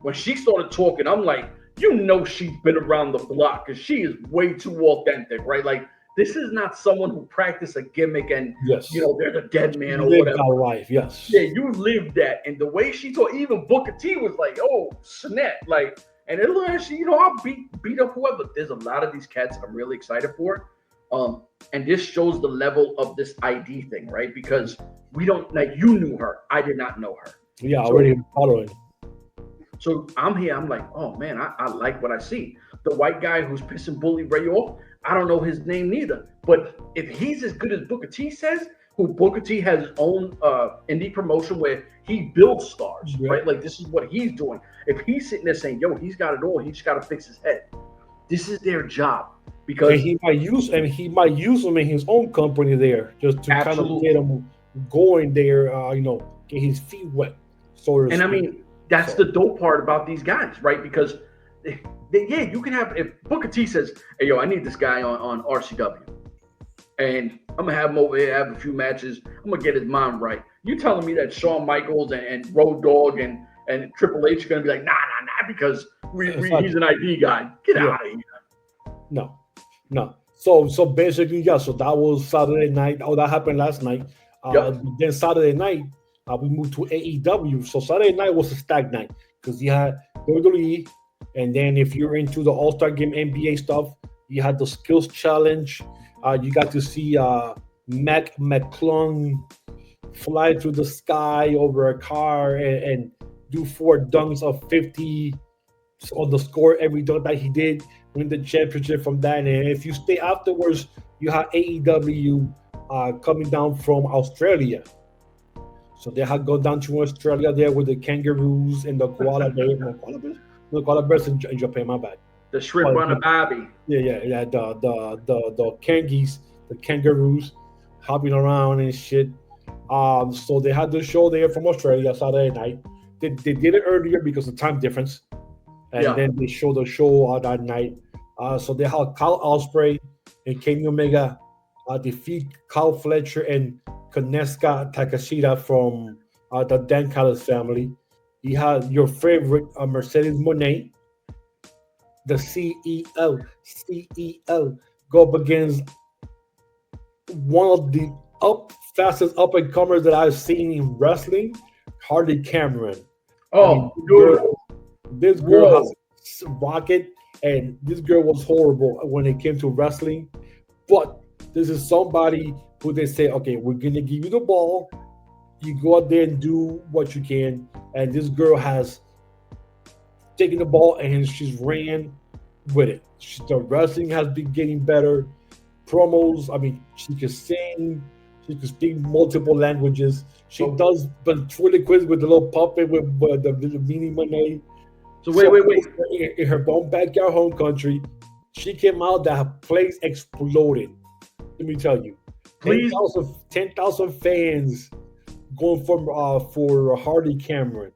When she started talking, I'm like, you know she's been around the block because she is way too authentic, right? Like, this is not someone who practiced a gimmick and, you know, they're the dead man or whatever.
Our life, yes.
Yeah, you lived that. And the way she talked, even Booker T was like, oh, snap. Like, and it looked like she, you know, I'll beat up whoever. There's a lot of these cats I'm really excited for. And this shows the level of this ID thing, right? Because we don't, like, you knew her. I did not know her.
Yeah, I already following.
So I'm here. I'm like, oh, man, I like what I see. The white guy who's pissing Bully Ray off, I don't know his name neither. But if he's as good as Booker T says, who Booker T has his own indie promotion where he builds stars, right? Like, this is what he's doing. If he's sitting there saying, yo, he's got it all, he just got to fix his head. This is their job. Because
and he might use him in his own company there just to kind of get him going there, you know, get his feet wet.
And I mean, that's the dope part about these guys, right? Because yeah, you can have, if Booker T says, hey, yo, I need this guy on RCW. And I'm going to have him over here, have a few matches. I'm going to get his mind right. You telling me that Shawn Michaels and Road Dogg and Triple H are going to be like, nah, because he's an ID guy. Get out of here.
No. So basically, yeah, so that was Saturday night. Oh, that happened last night. Then Saturday night, we moved to AEW. So Saturday night was a stag night because you had WWE. And then if you're into the All-Star Game NBA stuff, you had the Skills Challenge. You got to see Mac McClung fly through the sky over a car and do 4 dunks of 50 on the score every dunk that he did, win the championship from that. And if you stay afterwards, you have AEW coming down from Australia. So they had gone down to Australia there with the kangaroos and the koala bears. The koala bears in Japan, my bad.
The shrimp runner Bobby.
Yeah. The kangies, the kangaroos hopping around and shit. So they had the show there from Australia Saturday night. They did it earlier because of time difference. And then they showed the show that night. So they had Kyle Ospreay and Kenny Omega defeat Kyle Fletcher and Koneska Takashita from the Dan Callis family. You had your favorite Mercedes Moné, the CEO, go up against one of the fastest up-and-comers that I've seen in wrestling, Harley Cameron.
Oh,
this girl has rocket, and this girl was horrible when it came to wrestling. But this is somebody who they say, okay, we're going to give you the ball. You go out there and do what you can. And this girl has taken the ball and she's ran with it. The wrestling has been getting better. Promos, I mean, she can sing. She can speak multiple languages. She does really quick with the little puppet with the mini Monet.
So wait.
In her own backyard home country, she came out that her place exploded. Let me tell you. 10,000 fans going for Harley Cameron.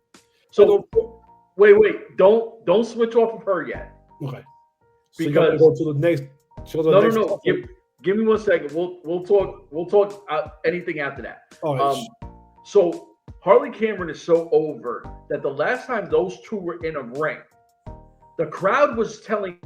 So wait. Don't switch off of her yet.
Okay.
Because
go to the next.
No. Give me 1 second. We'll talk anything after that.
All right.
So Harley Cameron is so over that the last time those two were in a ring, the crowd was telling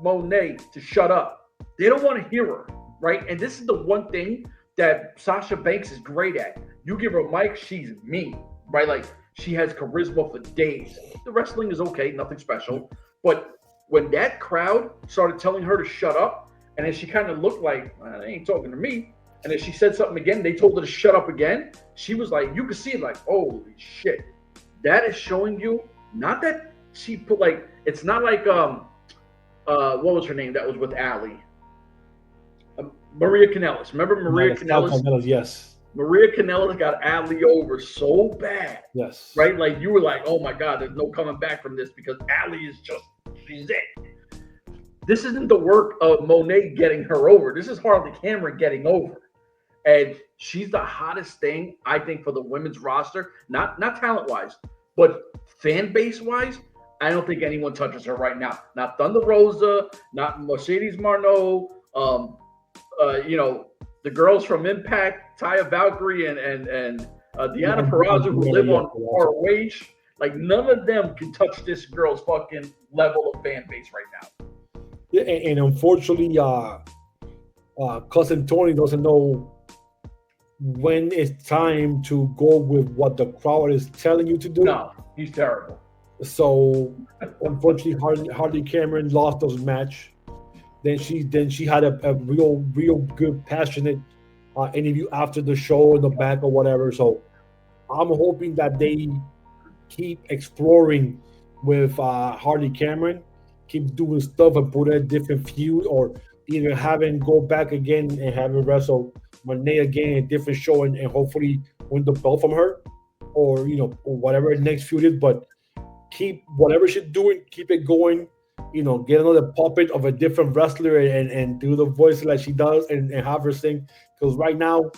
Monet to shut up. They don't want to hear her, right? And this is the one thing that Sasha Banks is great at. You give her a mic, she's mean, right? Like, she has charisma for days. The wrestling is okay, nothing special. But when that crowd started telling her to shut up, and then she kind of looked like, they ain't talking to me. And then she said something again, they told her to shut up again. She was like, you could see it like, holy shit. That is showing you, not that she put like, it's not like, what was her name that was with Ali? Maria Kanellis. Remember Maria Kanellis?
Yes.
Maria Kanellis got Ali over so bad.
Yes.
Right? Like, you were like, oh my God, there's no coming back from this because Ali is just, she's it. This isn't the work of Monet getting her over. This is Harley Cameron getting over. And she's the hottest thing, I think, for the women's roster. Not talent-wise, but fan base-wise, I don't think anyone touches her right now. Not Thunder Rosa, not Mercedes Marneau, the girls from Impact, Taya Valkyrie and Deanna Purrazzo, who live on our wage. Like, none of them can touch this girl's fucking level of fan base right now.
Yeah, and unfortunately, Cousin Tony doesn't know when it's time to go with what the crowd is telling you to do.
No, he's terrible.
So, unfortunately, Harley Cameron lost those match. Then she had a real good, passionate interview after the show in the back or whatever. So, I'm hoping that they keep exploring with Harley Cameron, keep doing stuff and put a different feud, or either having go back again and have her wrestle Monet again in a different show and hopefully win the belt from her, or or whatever the next feud is. But keep whatever she's doing, keep it going. Get another puppet of a different wrestler and do the voice like she does and have her sing. Because right now,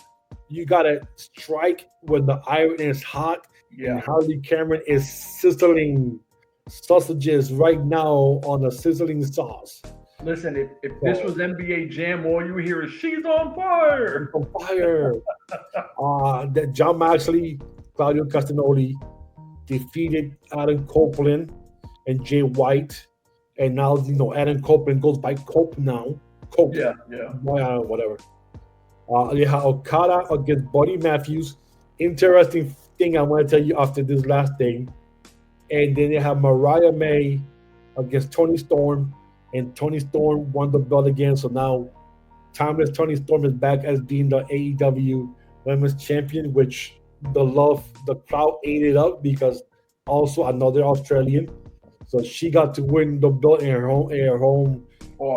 you gotta strike when the iron is hot.
Yeah.
And Harley Cameron is sizzling sausages right now on the sizzling sauce.
Listen, if this was NBA Jam, all you hear is "She's on fire."
On fire. That John Moxley, Claudio Castagnoli defeated Adam Copeland and Jay White, and now Adam Copeland goes by Cope now. Cope.
Yeah.
Whatever. You have Okada against Buddy Matthews. Interesting thing I want to tell you after this last thing. And then they have Mariah May against Toni Storm, and Toni Storm won the belt again. So now Timeless Toni Storm is back as being the AEW Women's Champion, which the crowd ate it up because also another Australian. So she got to win the belt in her home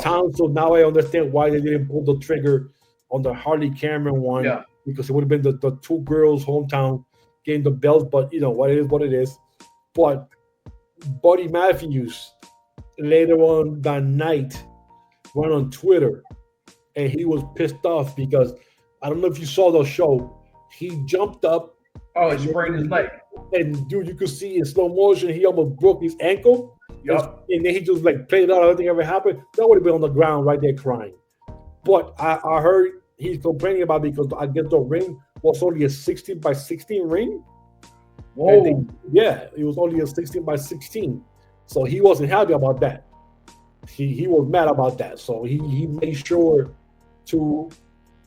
town. So now I understand why they didn't pull the trigger on the Harley Cameron one, because it would have been the two girls' hometown getting the belt. But what it is. But Buddy Matthews later on that night went on Twitter and he was pissed off because I don't know if you saw the show. He jumped up.
Oh, he sprained his leg.
And dude, you could see in slow motion he almost broke his ankle.
Yep.
And then he just played it out. Nothing ever happened. That would have been on the ground right there crying. But I heard he's complaining about it because I guess the ring was only a 16 by 16 ring.
Whoa.
It was only a 16 by 16. So he wasn't happy about that. He was mad about that. So he made sure to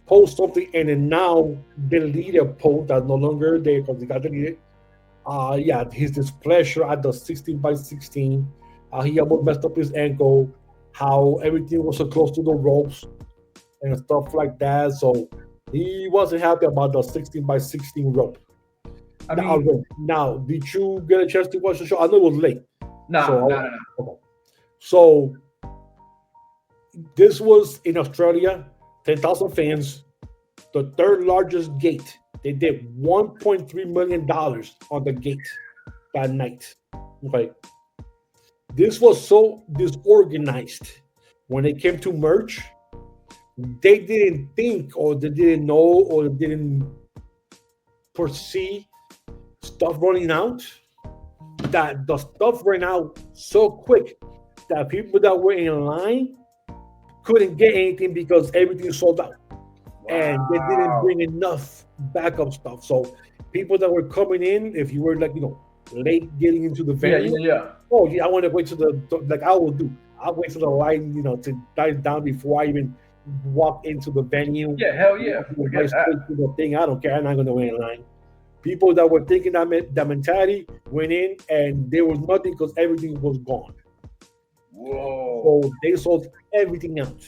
post something and then now delete a post that's no longer there because he got deleted. His displeasure at the 16 by 16. He almost messed up his ankle. How everything was so close to the ropes and stuff like that. So he wasn't happy about the 16 by 16 rope. Now, did you get a chance to watch the show? I know it was late.
No.
Okay. So this was in Australia, 10,000 fans, the third largest gate. They did $1.3 million on the gate that night. Okay. This was so disorganized when it came to merch. They didn't think, or they didn't know, or they didn't foresee stuff running out. That the stuff ran out so quick that people that were in line couldn't get anything because everything sold out. Wow. And they didn't bring enough backup stuff. So people that were coming in, if you were late getting into the venue, I want to wait to like I will do. I'll wait till the line, to die down before I even walk into the venue.
Yeah, hell yeah.
Forget that. The thing, I don't care. I'm not going to wait in line. People that were thinking that mentality went in, and there was nothing because everything was gone.
Whoa.
So they sold everything out.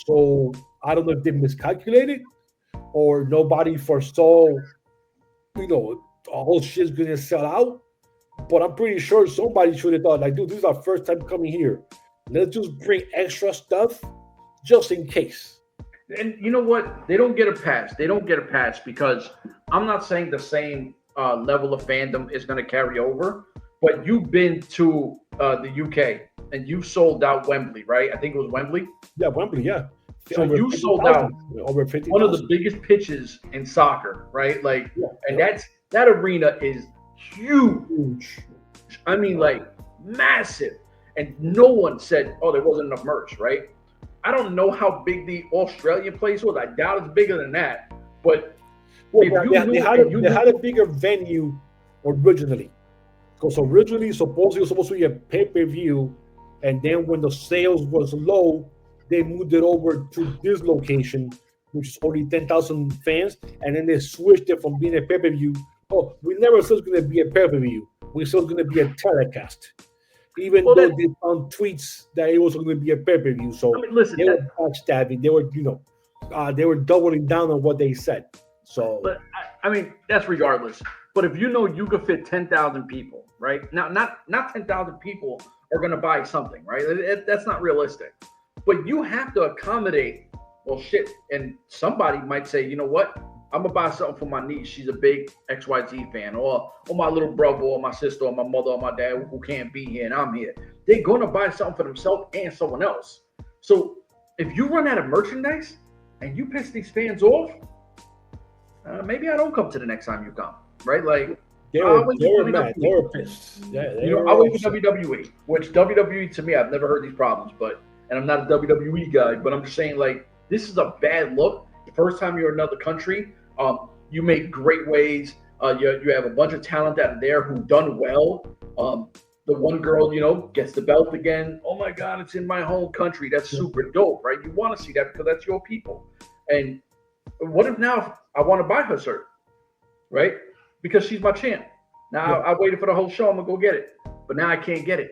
So I don't know if they miscalculated or nobody foresaw, the whole shit's going to sell out. But I'm pretty sure somebody should have thought, like, dude, this is our first time coming here. Let's just bring extra stuff just in case.
And you know what? They don't get a pass. They don't get a pass because I'm not saying the same level of fandom is going to carry over. But you've been to the UK and you sold out Wembley, right? I think it was Wembley.
Yeah, Wembley, yeah.
So
over
you sold out
over 50.
One of the biggest pitches in soccer, right? Like,
yeah,
and that arena is huge. I mean, like, massive. And no one said, oh, there wasn't enough merch, right? I don't know how big the Australian place was. I doubt it's bigger than that. But
they had a bigger venue originally. Because originally, supposedly, it was supposed to be a pay-per-view. And then when the sales was low, they moved it over to this location, which is only 10,000 fans. And then they switched it from being a pay-per-view. Oh, we never said it's going to be a pay-per-view. We said it's going to be a telecast. Even though they found tweets that it was going to be a pay-per-view. So
listen,
they were backstabbing. They were, they were doubling down on what they said. So,
but I mean, that's regardless. But if you could fit 10,000 people, right? Now, not 10,000 people are going to buy something, right? That's not realistic. But you have to accommodate. Well, shit, and somebody might say, you know what? I'm gonna buy something for my niece. She's a big XYZ fan, or my little brother, or my sister, or my mother, or my dad who can't be here, and I'm here. They're gonna buy something for themselves and someone else. So if you run out of merchandise and you piss these fans off, maybe I don't come to the next time you come, right? Like
they were mad. They were pissed. Yeah,
I wait for WWE, which WWE to me, I've never heard these problems, and I'm not a WWE guy, but I'm just saying, like, this is a bad look. The first time you're in another country. You make great waves. You have a bunch of talent out there who done well. The one girl, gets the belt again. Oh my God, it's in my home country. That's super dope, right? You want to see that because that's your people. And what if now I want to buy her shirt, right? Because she's my champ. Now I waited for the whole show. I'm gonna go get it, but now I can't get it.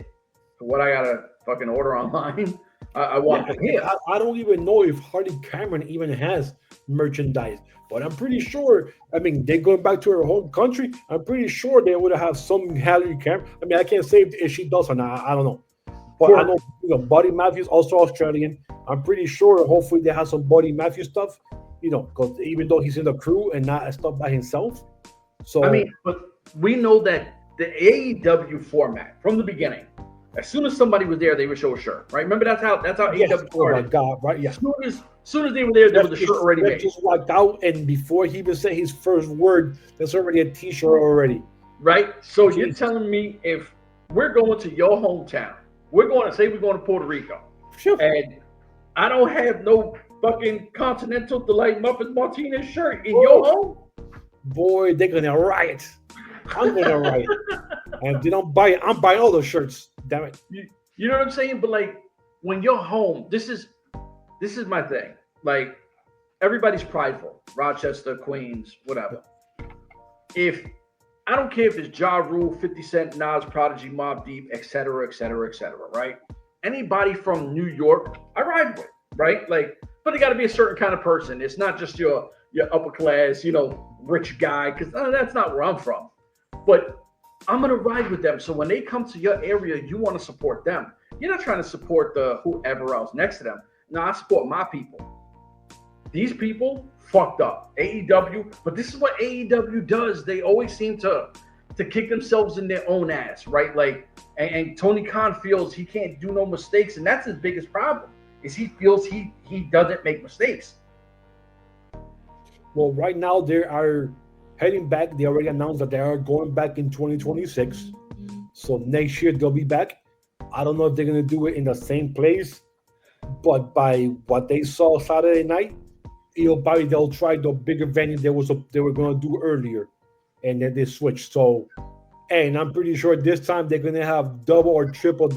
So what I gotta fucking order online? I want it here.
I don't even know if Harley Cameron even has merchandise. But I'm pretty sure, I mean, they're going back to her home country. I'm pretty sure they would have some Harley Cameron. I mean, I can't say if she does or not. I don't know. But I know, Buddy Matthews, also Australian. I'm pretty sure, hopefully, they have some Buddy Matthews stuff, because even though he's in the crew and not stuff by himself. So
I mean, but we know that the AEW format from the beginning, as soon as somebody was there, they would show a shirt, right? Remember that's how AEW started.
Oh my God, right? Yeah.
As soon as they were there was a shirt already made.
Just walked out, and before he even said his first word, there's already a T-shirt already.
Right. So you're telling me if we're going to your hometown, we're going to Puerto Rico, and I don't have no fucking Continental Delight Muppet Martinez shirt in your home?
Boy, they're gonna riot. I'm gonna riot. And if they don't buy it, I'm buying all those shirts. Damn it.
You know what I'm saying? But like, when you're home, this is my thing. Like, everybody's prideful. Rochester, Queens, whatever. If I don't care if it's Ja Rule, 50 Cent, Nas, Prodigy, Mobb Deep, etc., right? Anybody from New York, I ride with, right? Like, but it got to be a certain kind of person. It's not just your upper class, rich guy, because that's not where I'm from. But I'm gonna ride with them. So when they come to your area, you want to support them. You're not trying to support the whoever else next to them. No, I support my people. These people fucked up. AEW, but this is what AEW does. They always seem to kick themselves in their own ass, right? Like, and Tony Khan feels he can't do no mistakes, and that's his biggest problem. Is he feels he doesn't make mistakes.
Well, right now they are heading back. They already announced that they are going back in 2026. So next year they'll be back. I don't know if they're going to do it in the same place, but by what they saw Saturday night, probably they'll try the bigger venue they were going to do earlier, and then they switched. So, and I'm pretty sure this time they're going to have double or triple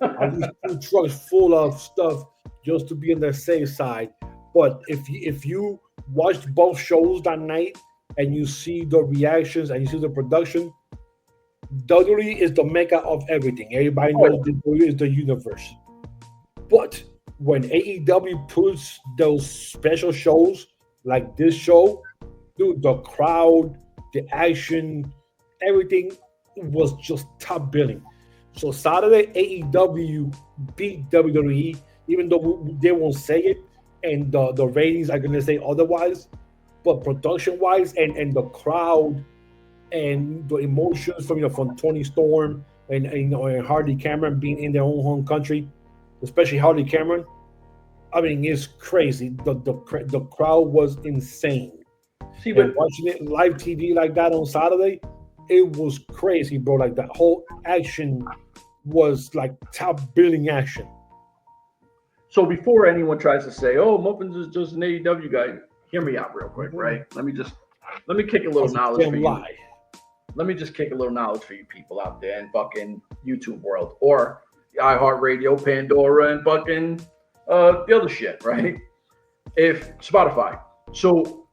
At least 2 trucks full of stuff just to be on the safe side. But if you watched both shows that night and you see the reactions and you see the production, WWE is the mecca of everything. Everybody knows WWE is the universe. But when AEW puts those special shows like this show, dude, the crowd, the action, everything was just top billing. So Saturday, AEW beat WWE, even though they won't say it, and the ratings are going to say otherwise. But production-wise, and the crowd, and the emotions from Tony Storm and Hardy Cameron being in their own home country, especially Hardy Cameron, I mean, it's crazy. The crowd was insane.
See, but
watching it live TV like that on Saturday, it was crazy, bro. Like that whole action was like top billing action.
So before anyone tries to say, "Oh, Muffins is just an AEW guy," hear me out real quick, right? Let me kick a little knowledge for you. Let me just kick a little knowledge for you people out there in fucking YouTube world or iHeartRadio, Pandora, and fucking the other shit, right? If Spotify. So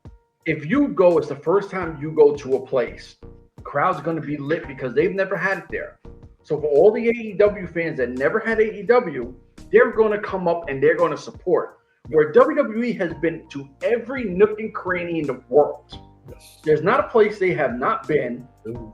if you go, it's the first time you go to a place, the crowd's going to be lit because they've never had it there. So for all the AEW fans that never had AEW, they're going to come up and they're going to support. Where WWE has been to every nook and cranny in the world. Yes. There's not a place they have not been. Ooh.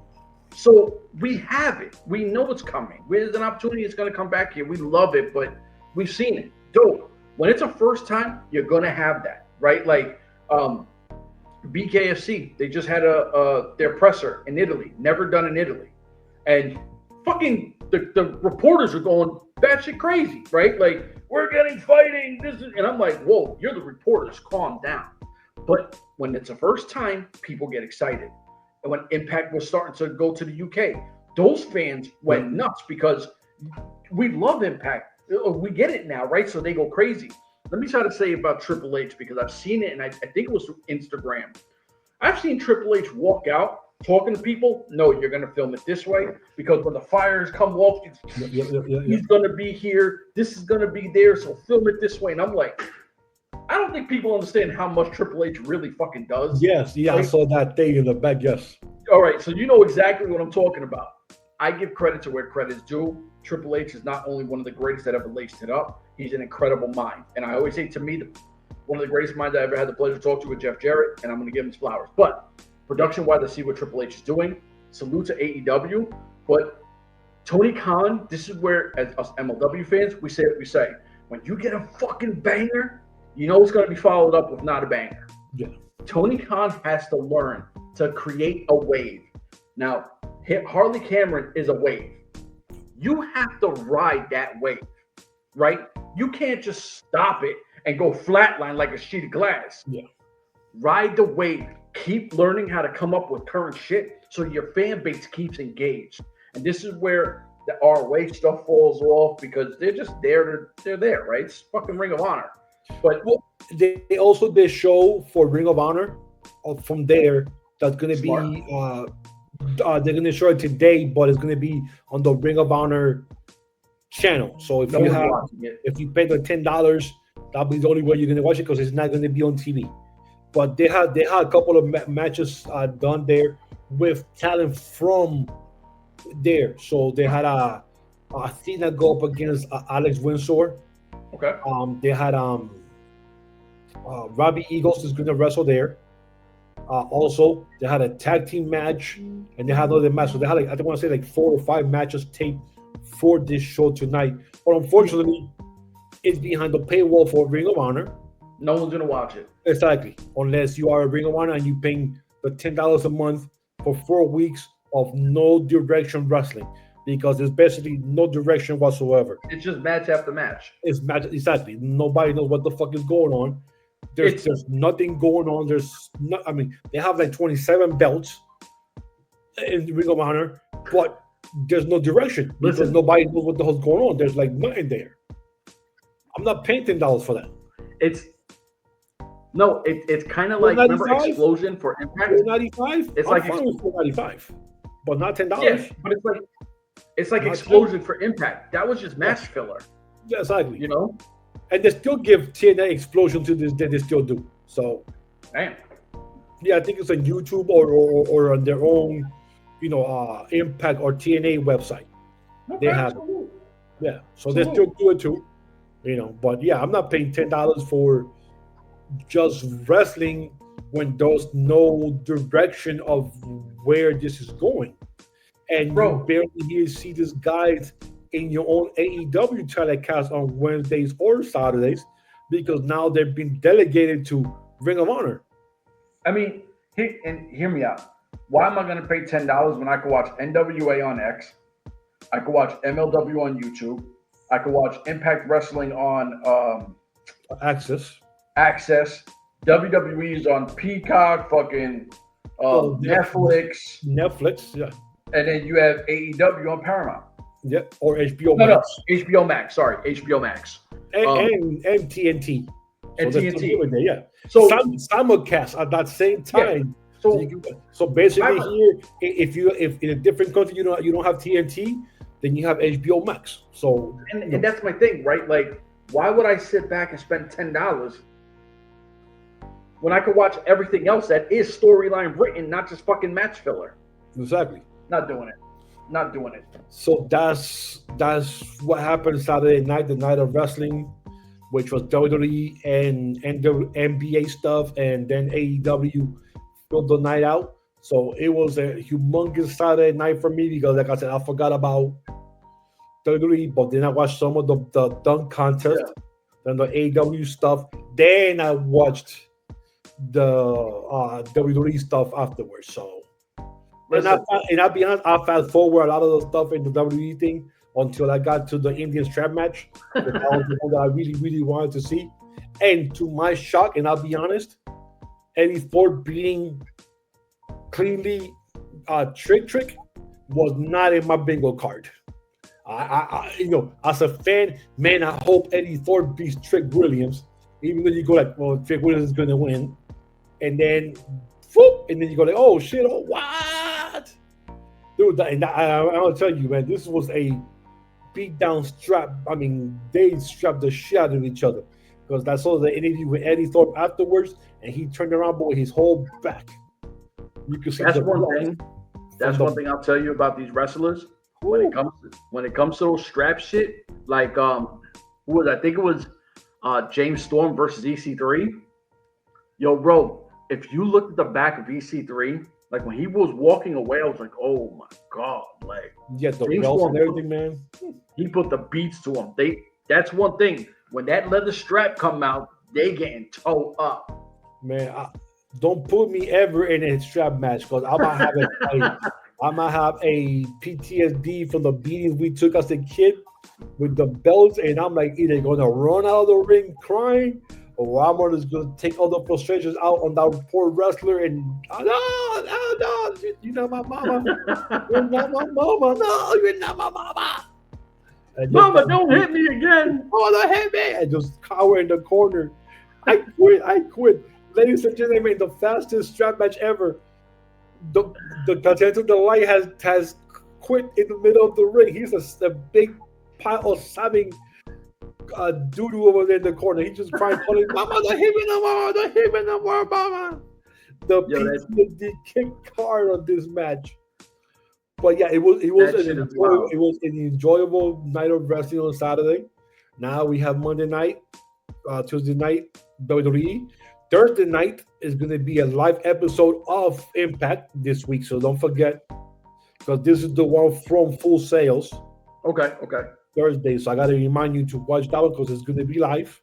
So we have it. We know it's coming. There's an opportunity it's going to come back here. We love it, but we've seen it. Dope. When it's a first time, you're going to have that, right? Like BKFC, they just had their presser in Italy, never done in Italy. And fucking the reporters are going batshit crazy, right? Like, we're getting fighting. And I'm like, whoa, you're the reporters. Calm down. But when it's the first time, people get excited. And when Impact was starting to go to the UK, those fans went nuts because we love Impact. We get it now, right? So they go crazy. Let me try to say about Triple H because I've seen it, and I think it was through Instagram. I've seen Triple H walk out talking to people. No, you're going to film it this way because when the fires come off, he's going to be here. This is going to be there, so film it this way. And I'm like, I don't think people understand how much Triple H really fucking does.
Yes, yeah, like, I saw that thing in the back, yes.
All right, so you know exactly what I'm talking about. I give credit to where credit is due. Triple H is not only one of the greatest that ever laced it up, he's an incredible mind. And I always say, to me, one of the greatest minds I ever had the pleasure to talk to with Jeff Jarrett, and I'm going to give him his flowers. But production-wise, I see what Triple H is doing. Salute to AEW. But Tony Khan, this is where, as us MLW fans, we say what we say. When you get a fucking banger, you know it's going to be followed up with not a banger.
Yeah.
Tony Khan has to learn to create a wave. Now, Harley Cameron is a wave. You have to ride that wave, right? You can't just stop it and go flatline like a sheet of glass.
Yeah.
Ride the wave. Keep learning how to come up with current shit so your fan base keeps engaged. And this is where the ROH stuff falls off because they're just there. They're there, right? It's fucking Ring of Honor. But
they also did show for Ring of Honor from there that's going to be they're going to show it today, but it's going to be on the Ring of Honor channel. So if you pay the $10, that'll be the only way you're going to watch it because it's not going to be on TV. But they had a couple of matches done there with talent from there. So they had Athena go up against Alex Windsor.
Okay.
They had Robbie Eagles is going to wrestle there. Also, they had a tag team match, and they had other matches. So they had, I want to say, 4 or 5 matches taped for this show tonight. But unfortunately, it's behind the paywall for Ring of Honor.
No one's going to watch it.
Exactly. Unless you are a Ring of Honor and you're paying the $10 a month for 4 weeks of no direction wrestling. Because there's basically no direction whatsoever.
It's just match after match.
It's match, exactly. Nobody knows what the fuck is going on. There's nothing going on. They have 27 belts in Ring of Honor, but there's no direction because nobody knows what the hell's going on. There's nothing there. I'm not paying $10 for that.
It's kind of like, remember Explosion for Impact?
$4.95?
It's
$4.95, but not $10.
Yeah, but It's like Explosion for Impact. That was just match filler.
Yeah, exactly.
You know?
And they still give TNA Explosion to this day. They still do. So,
damn.
Yeah, I think it's on YouTube or on their own, Impact or TNA website.
Okay,
they have it. Yeah, so they still do it too. But yeah, I'm not paying $10 for just wrestling when there's no direction of where this is going. And you barely see these guys in your own AEW telecast on Wednesdays or Saturdays because now they've been delegated to Ring of Honor.
I mean, hear me out. Why am I going to pay $10 when I can watch N.W.A. on X? I can watch MLW on YouTube. I can watch Impact Wrestling on
Access.
WWE's on Peacock, fucking Netflix.
Yeah.
And then you have AEW on Paramount.
Yeah, or HBO Max.
No, HBO Max. Sorry, HBO Max.
And TNT.
And
so
TNT.
Yeah. So simulcast at that same time. Yeah. So basically here, if in a different country you don't have TNT, then you have HBO Max. So
and that's my thing, right? Like, why would I sit back and spend $10 when I could watch everything else that is storyline written, not just fucking match filler?
Exactly.
Not doing it.
So that's what happened Saturday night, the night of wrestling, which was WWE and NBA stuff, and then AEW filled the night out. So it was a humongous Saturday night for me because, like I said, I forgot about WWE, but then I watched some of the dunk contest, then the AEW stuff. Then I watched the WWE stuff afterwards. So. And I'll be honest, I fast forward a lot of the stuff in the WWE thing until I got to the Indian strap match. That was the one that I really, really wanted to see. And to my shock, and I'll be honest, Eddie Ford being cleanly Trick was not in my bingo card. I as a fan, man, I hope Eddie Ford beats Trick Williams, even though you go like, well, Trick Williams is going to win. And then, whoop, and then you go like, oh, shit, oh, what? Dude, and I'll tell you, man, this was a beat-down strap. I mean, they strapped the shit out of each other. Because I saw the interview with Eddie Thorpe afterwards, and he turned around, boy, his whole back. You can see
that's one thing. That's one thing I'll tell you about these wrestlers. When it comes to those strap shit, like who was I think it was James Storm versus EC3. Yo, bro, if you look at the back of EC3, like when he was walking away, I was like, oh my god, like
yeah, the belts and everything, man.
He put the beats to him. That's one thing. When that leather strap come out, they getting towed up.
Man, don't put me ever in a strap match because I might have a PTSD from the beatings we took as a kid with the belts, and I'm like either gonna run out of the ring crying, or I'm just gonna take all the frustrations out on that poor wrestler and no, you're not my mama, you're not my mama, no, you're not my mama.
Mama, don't hit me again.
Oh, don't hit me. I just cower in the corner. I quit. Ladies and gentlemen, the fastest strap match ever. The Contender the Light has quit in the middle of the ring. He's a big pile of sobbing doo-doo over there in the corner. He's just crying, calling, Mama, don't hit me no more. Don't hit me no more, Mama. The PTSD kick card on this match. But yeah, it was an enjoyable night of wrestling on Saturday. Now we have Monday night, Tuesday night, WWE. Thursday night is going to be a live episode of Impact this week, so don't forget, because this is the one from Full Sales.
Okay.
Thursday, so I got to remind you to watch that one because it's going to be live.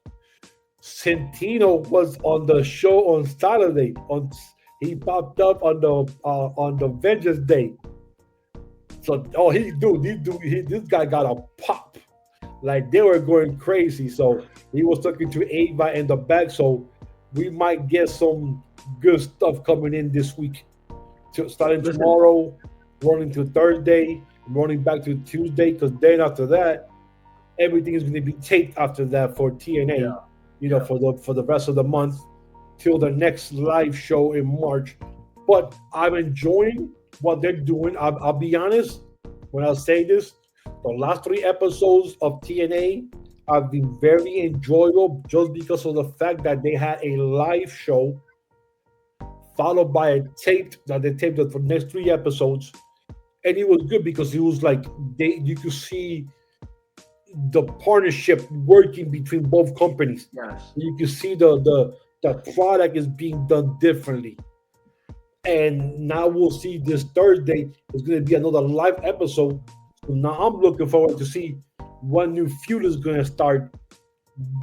Santino was on the show on Saturday. He popped up on the Vengeance Day. So, this guy got a pop. Like, they were going crazy. So, he was talking to Ava in the back. So, we might get some good stuff coming in this week. Starting tomorrow, running to Thursday, running back to Tuesday. Because then after that, everything is going to be taped after that for TNA. For the rest of the month till the next live show in March. But I'm enjoying what they're doing. I'll be honest when I say this. The last 3 episodes of TNA have been very enjoyable just because of the fact that they had a live show followed by a tape that they taped for the next 3 episodes, and it was good because it was like you could see the partnership working between both companies.
Yes.
You can see the product is being done differently. And now we'll see this Thursday is going to be another live episode. So now I'm looking forward to see what new feud is going to start,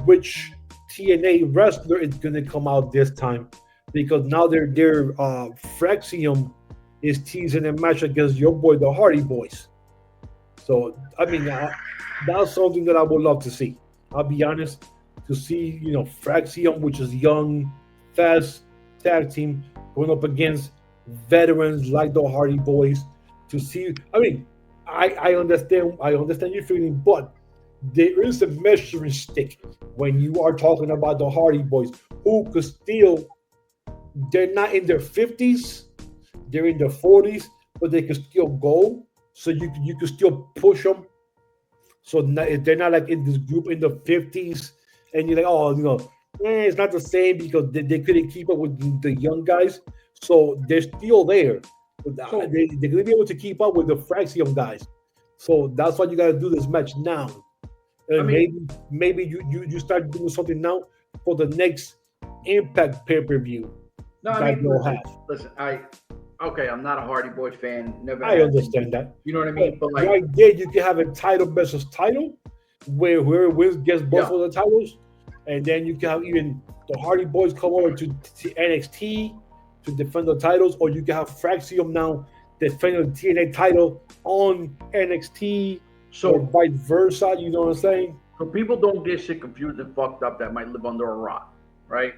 which TNA wrestler is going to come out this time, because now their Fraxium is teasing a match against your boy, the Hardy Boys. So, I mean, that's something that I would love to see. I'll be honest, to see, Fraxium, which is young, fast tag team, going up against veterans like the Hardy Boys. To see, I mean, I understand your feeling, but there is a measuring stick when you are talking about the Hardy Boys, who could still, they're not in their 50s, they're in their 40s, but they can still go. So you can still push them. So they're not like in this group in the 50s, and you're like, it's not the same because they couldn't keep up with the young guys. So they're still there. So they're going to be able to keep up with the Fraxium guys. So that's why you got to do this match now. And maybe you start doing something now for the next Impact pay-per-view.
No, I mean, listen, I'm not a Hardy Boys fan. Never.
I understand that.
You know what I mean? But like,
right there, you can have a title versus title, where whoever wins gets both of the titles, and then you can have even the Hardy Boys come over to NXT to defend the titles, or you can have Fraxium now defend the TNA title on NXT, or vice versa. You know what I'm saying?
So people don't get shit confused and fucked up that might live under a rock, right?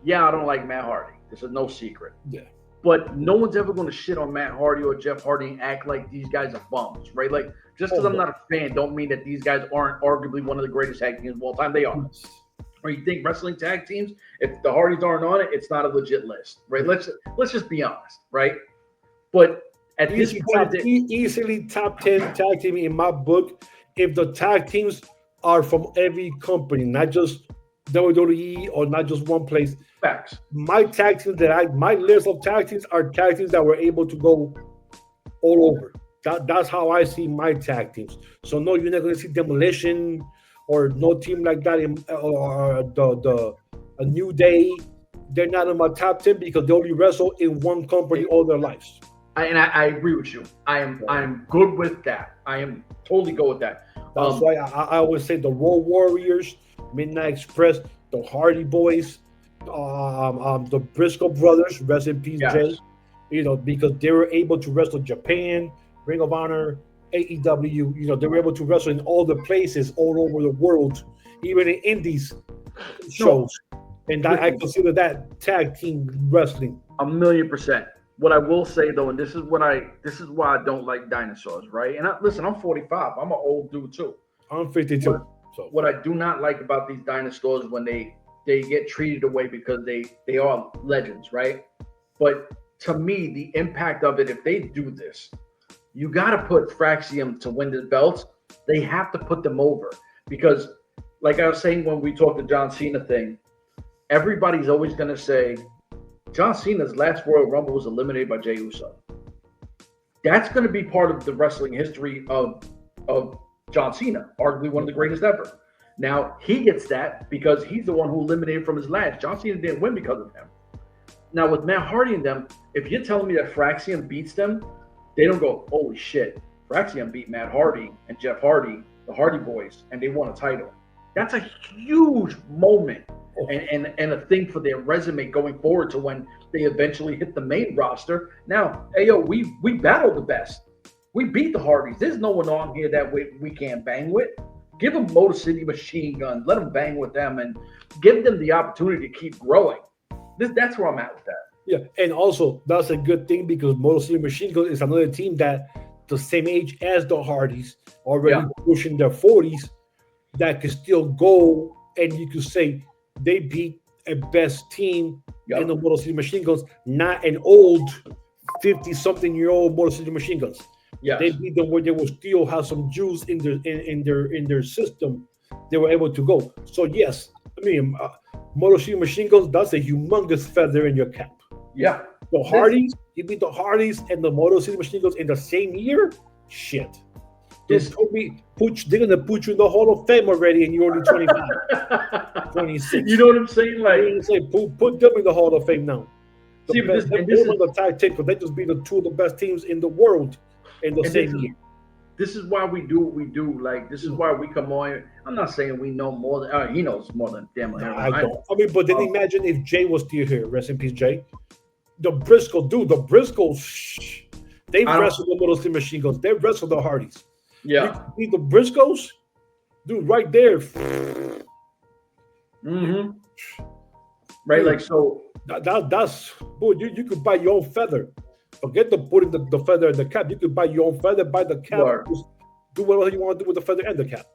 Yeah, I don't like Matt Hardy. This is no secret.
Yeah.
But no one's ever going to shit on Matt Hardy or Jeff Hardy and act like these guys are bums, right? Like, just because I'm not a fan don't mean that these guys aren't arguably one of the greatest tag teams of all time. They are. Or you think wrestling tag teams, if the Hardys aren't on it, it's not a legit list, right? Let's just be honest, right? But at this point,
easily top 10 tag team in my book if the tag teams are from every company, not just WWE or not just one place.
Facts.
My tag teams my list of tag teams are tag teams that were able to go all over. That's how I see my tag teams. So no, you're not going to see Demolition or no team like that or a New Day. They're not in my top 10 because they only wrestle in one company all their lives.
I agree with you. I'm good with that. I am totally good with that.
That's why I always say the Road Warriors, Midnight Express, the Hardy Boys, the Briscoe brothers, rest in peace, Jay. Because they were able to wrestle Japan, Ring of Honor, AEW. They were able to wrestle in all the places all over the world, even in indies shows. And I consider that tag team wrestling.
1,000,000%. What I will say though, and this is why I don't like dinosaurs, right? And listen, I'm 45. I'm an old dude too.
I'm 52.
What I do not like about these dinosaurs when they get treated away because they are legends, right? But to me, the impact of it, if they do this, you got to put Fraxium to win the belts. They have to put them over because, like I was saying when we talked the John Cena thing, everybody's always going to say John Cena's last Royal Rumble was eliminated by Jey Uso. That's going to be part of the wrestling history of John Cena, arguably one of the greatest ever. Now, he gets that because he's the one who eliminated from his last. John Cena didn't win because of him. Now, with Matt Hardy and them, if you're telling me that Fraxium beats them, they don't go, holy shit, Fraxium beat Matt Hardy and Jeff Hardy, the Hardy Boys, and they won a title. That's a huge moment and a thing for their resume going forward to when they eventually hit the main roster. Now, we battled the best. We beat the Hardys. There's no one on here that we can't bang with. Give them Motor City Machine Guns. Let them bang with them and give them the opportunity to keep growing. That's where I'm at with that.
Yeah, and also that's a good thing because Motor City Machine Guns is another team that the same age as the Hardys, already pushing their 40s, that can still go, and you could say they beat a best team in the Motor City Machine Guns, not an old 50-something-year-old Motor City Machine Guns.
Yes.
They beat them where they will still have some juice in their system. They were able to go. So yes, I mean, Motor City Machine Guns, that's a humongous feather in your cap.
Yeah.
The Hardys, you beat the Hardys and the Motor City Machine Guns in the same year? Shit. They're going to put you in the Hall of Fame already, and you're only 25, 26.
You know what I'm saying? Like,
put them in the Hall of Fame now.
See,
this is the tag team because they just be the two of the best teams in the world in the same year.
This is why we do what we do. Like, this is why we come on. I'm not saying we know more than he knows more than damn.
No, I don't. I mean, but then imagine if Jay was still here. Rest in peace, Jay. The Briscoes, they wrestled the Motor City Machine Guns. They wrestled the Hardys.
Yeah.
The Briscoes, dude, right there.
Mm-hmm. Right, dude, like so.
That's boy. You could buy your own feather. Forget the putting the feather in the cap. You could buy your own feather, buy the cap, just do whatever you want to do with the feather and the cap.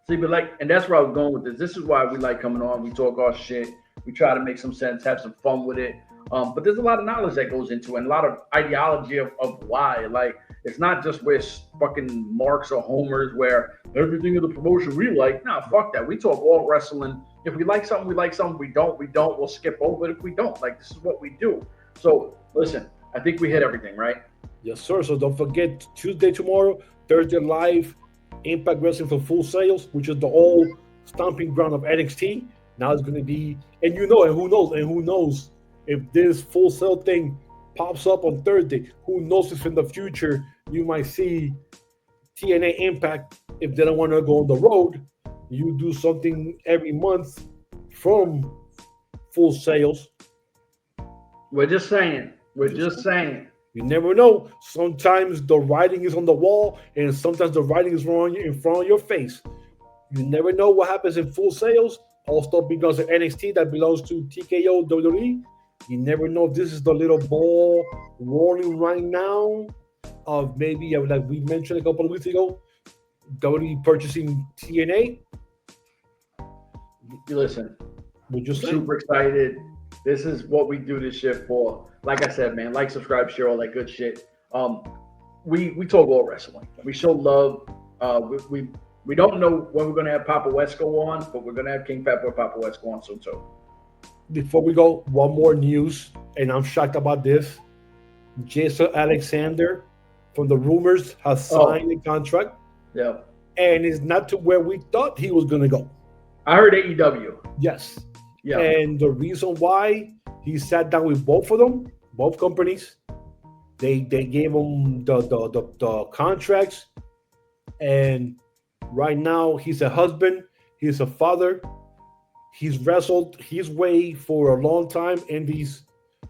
See, but like, and that's where I was going with this. This is why we like coming on. We talk our shit. We try to make some sense, have some fun with it. But there's a lot of knowledge that goes into it, and a lot of ideology of why. Like, it's not just where fucking Marks or Homers where everything in the promotion we like. Nah, fuck that. We talk all wrestling. If we like something, we like something. We don't, we'll skip over it if we don't. Like, this is what we do. So, listen, I think we hit everything, right?
Yes, sir. So don't forget, Tuesday tomorrow, Thursday live, Impact Wrestling for Full Sales, which is the old stomping ground of NXT. Now it's going to be, and who knows if this Full Sale thing pops up on Thursday, who knows if in the future you might see TNA Impact, if they don't want to go on the road, you do something every month from Full Sales.
We're just saying. You
never know. Sometimes the writing is on the wall, and sometimes the writing is in front of your face. You never know what happens in Full Sales. Also because of NXT that belongs to TKO WWE. You never know if this is the little ball rolling right now of maybe, like we mentioned a couple of weeks ago, WWE purchasing TNA.
Listen,
we're just
super excited. This is what we do this shit for. Like I said, man, like, subscribe, share, all that good shit. We talk all wrestling. We show love. We don't know when we're gonna have Papo Esco on, but we're gonna have King Fatboy or Papo Esco on soon too.
Before we go, one more news, and I'm shocked about this. Jason Alexander, from the rumors, has signed a contract.
Yeah.
And it's not to where we thought he was gonna go.
I heard AEW.
Yes.
Yeah.
And the reason why he sat down with both of them, both companies, they gave him the contracts, and right now he's a husband, he's a father, he's wrestled his way for a long time in these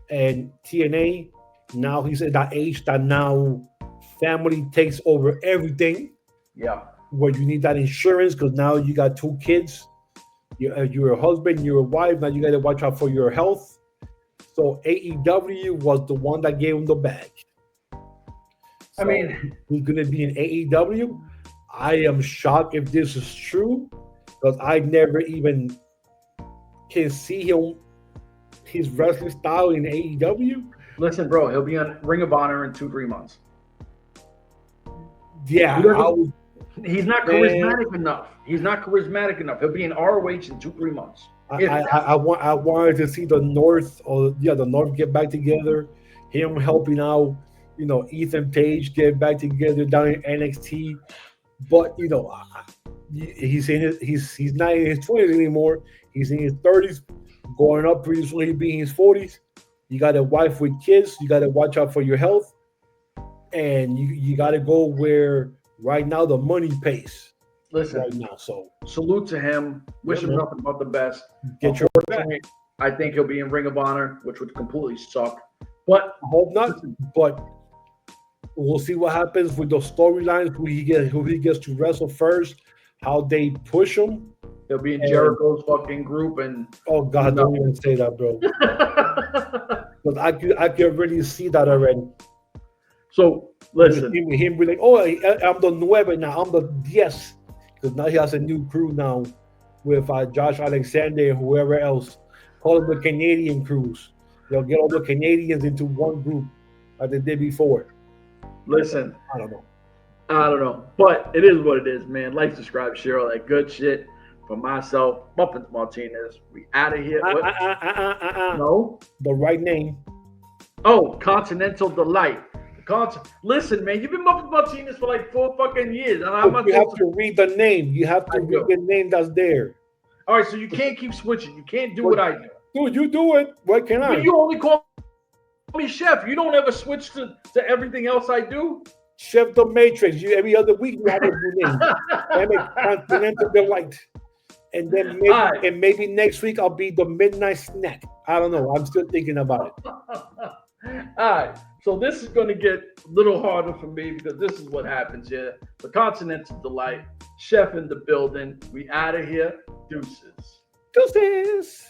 and TNA. Now he's at that age that now family takes over everything.
Yeah.
Where you need that insurance because now you got 2 kids. You're a husband, you're a wife. Now you got to watch out for your health. So AEW was the one that gave him the bag. So
I mean,
he's going to be in AEW. I am shocked if this is true because I never even can see his wrestling style in AEW.
Listen, bro, he'll be on Ring of Honor in 2-3 months.
Yeah,
he's not charismatic enough. He'll be in ROH in 2-3 months.
I wanted to see the North get back together. Him helping out, Ethan Page get back together down in NXT. But he's not in his 20s anymore. He's in his 30s, going up pretty soon. He'll be in his 40s. You got a wife with kids. You got to watch out for your health, and you got to go where right now the money pays.
Listen,
right now, so
salute to him. Wish him nothing but the best.
Get your back.
I think he'll be in Ring of Honor, which would completely suck. But
I hope not. But we'll see what happens with those storylines. Who he gets to wrestle first. How they push him.
He'll be in Jericho's fucking group, and
oh God, don't even say that, bro. Because I can really see that already.
So listen,
him be like, oh, I'm the N.W.A now. I'm the yes. Because now he has a new crew now with Josh Alexander and whoever else. Call them the Canadian crews. They'll get all the Canadians into one group like they did before.
Listen,
I don't know.
I don't know, but it is what it is, man. Like, subscribe, share all that good shit. For myself, Muffins Martinez, we out of here. No,
the right name.
Oh, Continental Delight. Listen, man, you've been Muffins Martinez for like 4 fucking years. And
you have to read the name. You have to read the name that's there.
All right, so you can't keep switching. You can't do what I do.
Dude, you do it. What can I?
But you only call me Chef. You don't ever switch to everything else I do.
Chef the Matrix. Every other week you have a new name. Continental Delight. And then maybe next week I'll be the Midnight Snack. I don't know. I'm still thinking about it.
All right. So this is going to get a little harder for me because this is what happens here. The Continental Delight. Chef in the building. We out of here. Deuces.
Deuces.